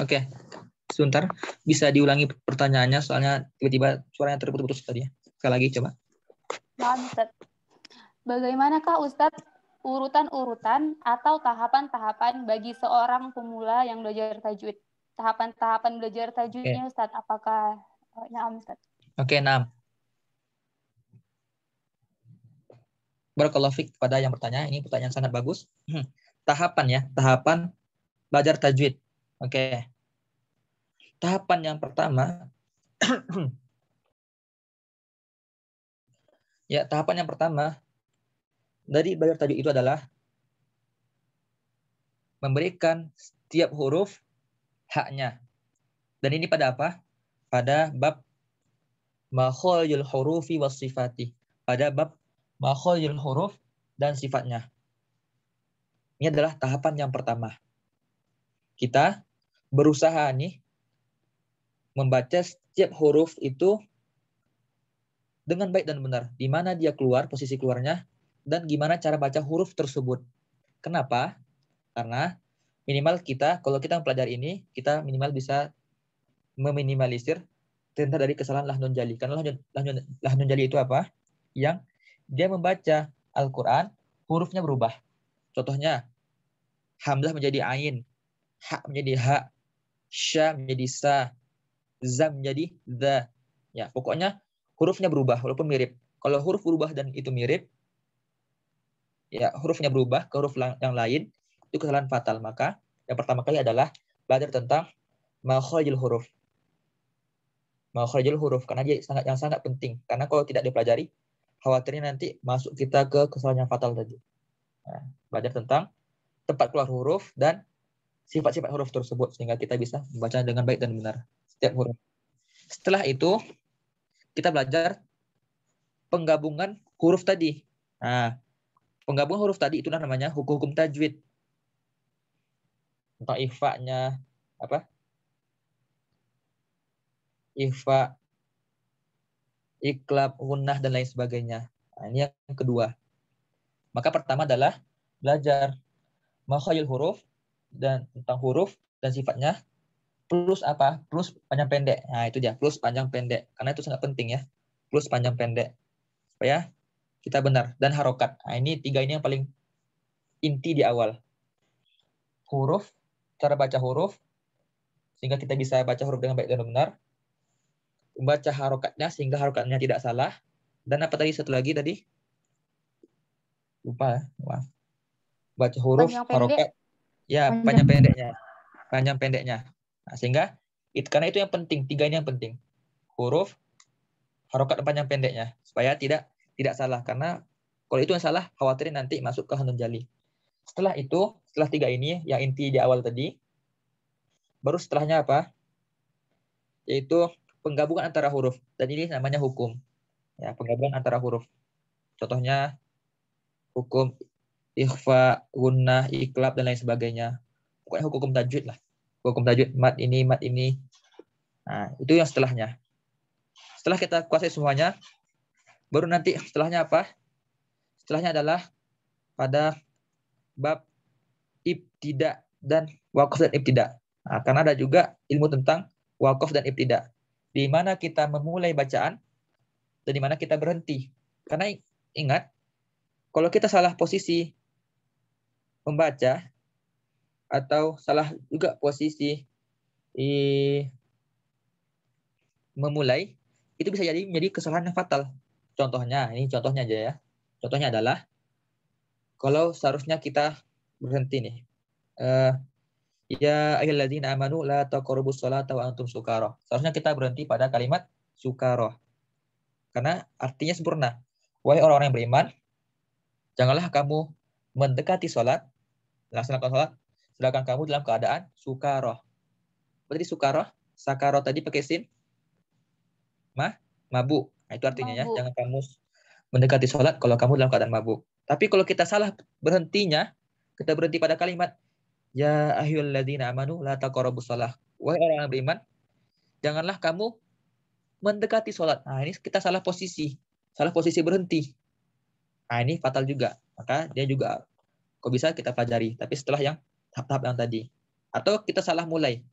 [SPEAKER 3] Oke, sebentar. Bisa diulangi pertanyaannya, soalnya tiba-tiba suaranya terputus-putus tadi ya. Sekali lagi coba.
[SPEAKER 6] Maaf Ustadz. Bagaimanakah Ustadz urutan-urutan atau tahapan-tahapan bagi seorang pemula yang belajar tajwid? Tahapan-tahapan belajar tajwidnya Ustadz, apakah Ustadz?
[SPEAKER 3] Oke, 6. Barakallahu fiik kepada yang bertanya. Ini pertanyaan sangat bagus. Tahapan ya, tahapan belajar tajwid. Oke. Tahapan yang pertama ya, tahapan yang pertama dari belajar tajwid itu adalah memberikan setiap huruf haknya. Dan ini pada apa? Pada bab makharijul hurufi was sifati. Pada bab makharijul huruf dan sifatnya. Ini adalah tahapan yang pertama. Kita berusaha nih membaca setiap huruf itu dengan baik dan benar. Di mana dia keluar, posisi keluarnya, dan gimana cara baca huruf tersebut. Kenapa? Karena minimal kita, kalau kita mempelajari ini, kita minimal bisa meminimalisir terhindar dari kesalahan lahnun jali. Karena lahnun jali itu apa? Yang dia membaca Al-Quran, hurufnya berubah. Contohnya, hamzah menjadi ain, ha menjadi ha, sya menjadi sa, za menjadi za. Ya, pokoknya hurufnya berubah walaupun mirip. Kalau huruf berubah dan itu mirip, ya hurufnya berubah ke huruf yang lain, itu kesalahan fatal. Maka yang pertama kali adalah belajar tentang makharijul huruf. Makharijul huruf, karena dia sangat penting. Karena kalau tidak dipelajari, khawatirnya nanti masuk kita ke kesalahan yang fatal tadi. Nah, belajar tentang tempat keluar huruf dan sifat-sifat huruf tersebut sehingga kita bisa membaca dengan baik dan benar setiap huruf. Setelah itu kita belajar penggabungan huruf tadi. Nah, penggabungan huruf tadi itu namanya hukum-hukum tajwid. Tentang ikhfa-nya, apa? Ikhfa, iklab, gunnah, dan lain sebagainya. Nah, ini yang kedua. Maka pertama adalah belajar makharijul huruf dan tentang huruf dan sifatnya, plus apa? Plus panjang pendek. Nah, itu dia, plus panjang pendek. Karena itu sangat penting ya. Plus panjang pendek. Supaya kita benar. Dan harokat. Nah, ini 3 ini yang paling inti di awal. Huruf, cara baca huruf, sehingga kita bisa baca huruf dengan baik dan benar. Membaca harokatnya, sehingga harokatnya tidak salah. Dan apa tadi, satu lagi tadi? Lupa ya. Baca huruf, harokat. Ya, panjang pendeknya. Panjang pendeknya. Nah, sehingga, karena itu yang penting. 3 ini yang penting. Huruf, harokat, dan panjang pendeknya. Supaya tidak salah. Karena Kalau itu yang salah, khawatirin nanti masuk ke Hamzah jali. Setelah itu, setelah 3 ini, yang inti di awal tadi, baru setelahnya apa? Yaitu penggabungan antara huruf. Dan ini namanya hukum. Ya, penggabungan antara huruf. Contohnya, hukum ikhfa, gunnah, iklab, dan lain sebagainya. Pokoknya hukum tajwid lah. Hukum tajwid, mat ini. Nah, itu yang setelahnya. Setelah kita kuasai semuanya, baru nanti setelahnya apa? Setelahnya adalah pada bab ibtida dan waqaf dan ibtida. Nah, karena ada juga ilmu tentang waqaf dan ibtida. Di mana kita memulai bacaan dan di mana kita berhenti. Karena ingat, kalau kita salah posisi membaca atau salah juga posisi memulai, itu bisa jadi menjadi kesalahan yang fatal. Contohnya, ini contohnya aja ya. Contohnya adalah kalau seharusnya kita berhenti nih. Ya ayyuhalladzina amanu la taqrabus sholata wa antum sukara. Seharusnya kita berhenti pada kalimat sukara. Karena artinya sempurna. Wahai orang-orang yang beriman, janganlah kamu mendekati sholat, laksanakan sholat, sedangkan kamu dalam keadaan sukara. Berarti sukara, sakara tadi pakai sin, mabuk. Nah, itu artinya ya, jangan kamu mendekati sholat kalau kamu dalam keadaan mabuk. Tapi kalau kita salah berhentinya, kita berhenti pada kalimat ya ayyuhalladzina amanu la taqrabus shalah. Wahai orang yang beriman, janganlah kamu mendekati sholat. Nah, ini kita salah posisi berhenti. Nah, ini fatal juga. Maka dia juga kok bisa kita pelajari, tapi setelah yang tahap-tahap yang tadi. Atau kita salah mulai.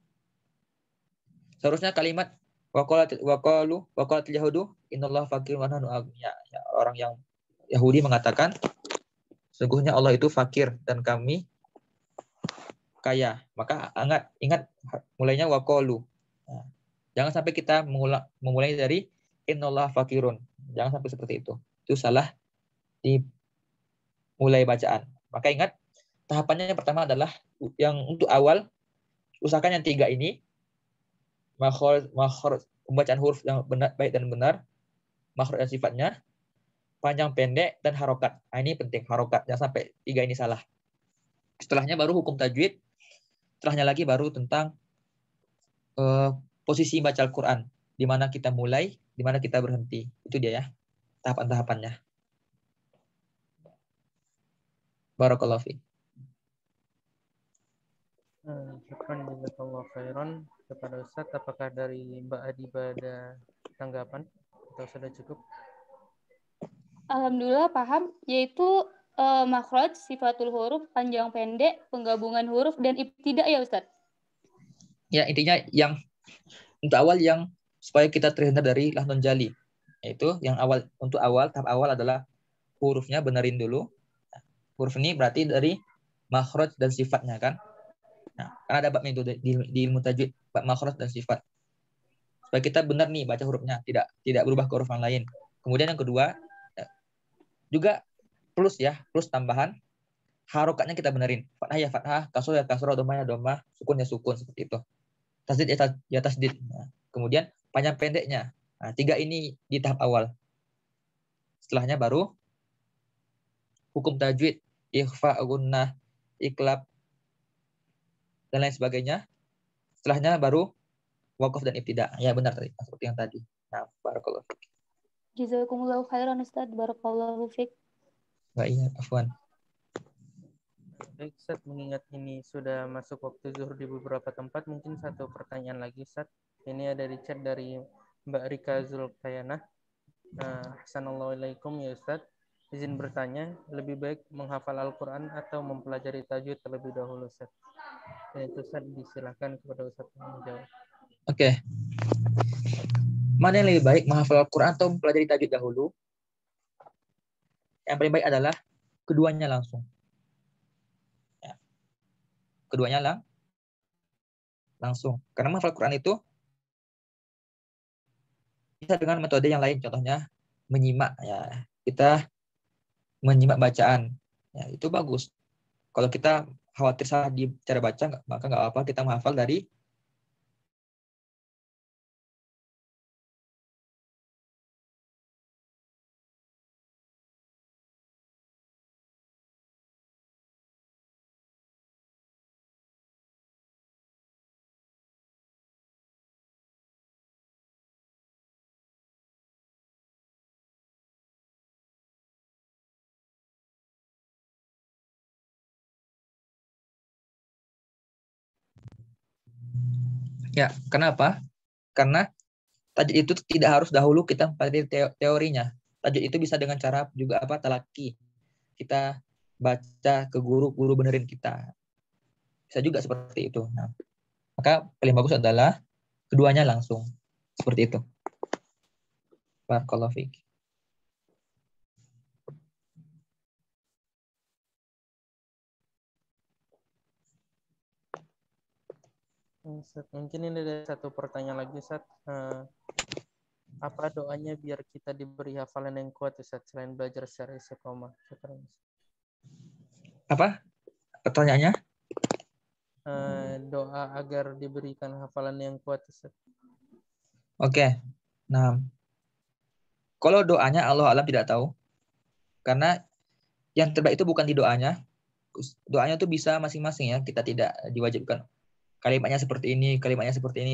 [SPEAKER 3] Seharusnya kalimat waqalatil yahudu innallaha faqirun wa nahnu aghniya. Ya, orang yang Yahudi mengatakan sesungguhnya Allah itu fakir dan kami kaya. Maka ingat mulainya waqalu. Nah, jangan sampai kita memulai dari innallaha fakirun. Jangan sampai seperti itu. Itu salah di mulai bacaan. Maka ingat tahapannya yang pertama adalah yang untuk awal usahakan yang 3 ini makhraj pembacaan huruf yang benar, baik dan benar, makhraj dan sifatnya, panjang pendek dan harokat. Nah, ini penting, harokat. Jangan sampai 3 ini salah. Setelahnya baru hukum tajwid. Setelahnya lagi baru tentang posisi baca Al-Quran. Di mana kita mulai, di mana kita berhenti. Itu dia ya, tahapan-tahapannya. Barakallahu fiik.
[SPEAKER 1] Syukran jazakallahu khairan kepada Ustadz. Apakah dari Mbak Adiba ada tanggapan atau sudah cukup?
[SPEAKER 6] Alhamdulillah paham, yaitu makhraj, sifatul huruf, panjang pendek, penggabungan huruf, dan ibtidak ya Ustadz?
[SPEAKER 3] Ya, intinya yang untuk awal yang supaya kita terhindar dari lahnun jali. Yaitu yang awal, untuk awal, tahap awal adalah hurufnya benerin dulu. Huruf ini berarti dari makhraj dan sifatnya kan. Nah, karena ada babnya itu di ilmu tajwid, bab makhraj dan sifat. Supaya kita benar nih baca hurufnya, tidak berubah ke huruf yang lain. Kemudian yang kedua, juga plus tambahan, harokatnya kita benerin. Fathah ya fathah, kasroh ya kasroh, domah ya domah, sukun ya sukun, seperti itu. Tasdid ya tasdid. Nah, kemudian panjang pendeknya. Nah, 3 ini di tahap awal. Setelahnya baru hukum tajwid, ikhfa, gunnah, iklab, dan lain sebagainya. Setelahnya baru waqaf dan ibtida. Ya benar tadi, seperti yang tadi. Nah, barakallahu fiik.
[SPEAKER 6] Jazakumullahu khairan Ustaz, barakallahu fiik.
[SPEAKER 3] Iya, afwan.
[SPEAKER 1] Baik, Ustaz, mengingat ini sudah masuk waktu zuhur di beberapa tempat, mungkin satu pertanyaan lagi, Ustaz. Ini ada di chat dari Mbak Rika Zulkayanah. Assalamualaikum ya Ustaz. Izin bertanya, lebih baik menghafal Al-Quran atau mempelajari tajwid terlebih dahulu, Ustaz? Dan itu Ustaz, disilakan kepada Ustaz menjawab.
[SPEAKER 3] Oke. Mana yang lebih baik, menghafal Al-Quran atau mempelajari tajwid dahulu? Yang paling baik adalah keduanya langsung. Ya. Keduanya langsung. Karena menghafal Al-Quran itu bisa dengan metode yang lain. Contohnya menyimak. Ya. Kita menyimak bacaan. Ya, itu bagus. Kalau kita khawatir salah di cara baca, maka nggak apa-apa kita menghafal dari Ya, kenapa? Karena tajwid itu tidak harus dahulu kita pelajari teorinya. Tajwid itu bisa dengan cara juga talaki. Kita baca ke guru benerin kita. Bisa juga seperti itu. Nah, maka paling bagus adalah keduanya langsung. Seperti itu. Barakallahu fiik.
[SPEAKER 1] Mungkin ini ada satu pertanyaan lagi, Ustaz. Apa doanya biar kita diberi hafalan yang kuat, Ustaz, selain belajar secara istiqomah?
[SPEAKER 3] Apa pertanyaannya?
[SPEAKER 1] Doa agar diberikan hafalan yang kuat, Ustaz.
[SPEAKER 3] Oke. Nah, kalau doanya Allah alam tidak tahu. Karena yang terbaik itu bukan di doanya. Doanya itu bisa masing-masing ya. Kita tidak diwajibkan kalimatnya seperti ini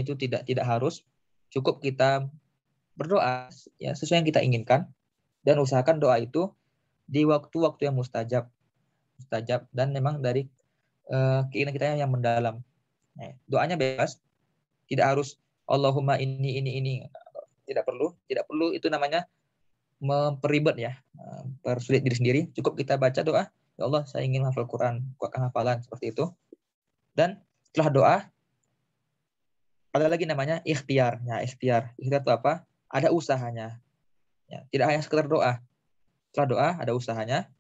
[SPEAKER 3] itu tidak harus. Cukup kita berdoa ya sesuai yang kita inginkan dan usahakan doa itu di waktu-waktu yang mustajab dan memang dari keinginan kita yang mendalam. Doanya bebas, tidak harus Allahumma ini. Tidak perlu itu namanya memperibet ya, persulit diri sendiri. Cukup kita baca doa, ya Allah saya ingin hafal Quran, kuatkan hafalan seperti itu. Dan setelah doa ada lagi namanya ikhtiar. Ya, ikhtiar itu apa? Ada usahanya. Ya, tidak hanya sekedar doa. Setelah doa ada usahanya.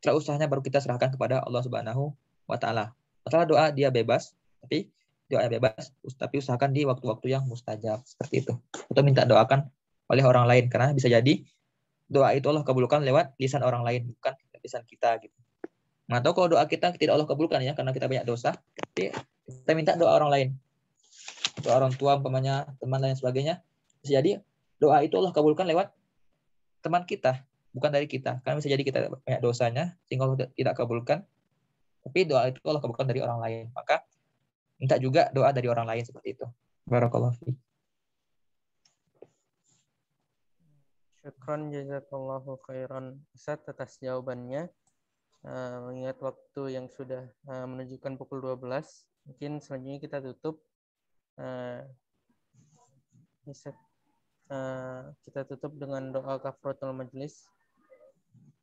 [SPEAKER 3] Setelah usahanya baru kita serahkan kepada Allah Subhanahu wa taala. Setelah doa dia bebas, tapi doa bebas, tapi usahakan di waktu-waktu yang mustajab seperti itu. Atau minta doakan oleh orang lain karena bisa jadi doa itu Allah kabulkan lewat lisan orang lain, bukan lisan kita gitu. Nah, atau kalau doa kita tidak Allah kabulkan ya karena kita banyak dosa, tapi kita minta doa orang lain. Doa orang tua, umpamanya teman dan sebagainya. Bisa jadi doa itu Allah kabulkan lewat teman kita, bukan dari kita. Karena bisa jadi kita banyak dosanya sehingga Allah tidak kabulkan. Tapi doa itu Allah kabulkan dari orang lain. Maka minta juga doa dari orang lain seperti itu. Barakallahu fiik.
[SPEAKER 1] Syukran jazakallahu khairan, Ustaz, atas jawabannya. Mengingat waktu yang sudah menunjukkan pukul 12, mungkin selanjutnya kita tutup. Kita tutup dengan doa kafaratul majlis.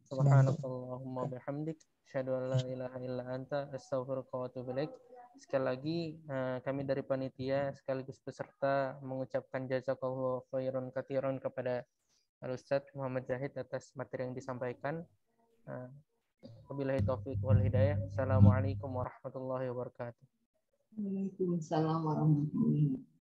[SPEAKER 1] Subhanakallahumma bihamdik, asyhadu an la ilaha illa anta, astaghfiruka wa atubu ilaik. Sekali lagi kami dari panitia sekaligus peserta mengucapkan jazakallahu khairan katsiran kepada Al-Ustaz Muhammad Zahid atas materi yang disampaikan. Wabillahi taufiq wal hidayah. Assalamualaikum warahmatullahi wabarakatuh.
[SPEAKER 7] Waalaikumsalam warahmatullahi wabarakatuh.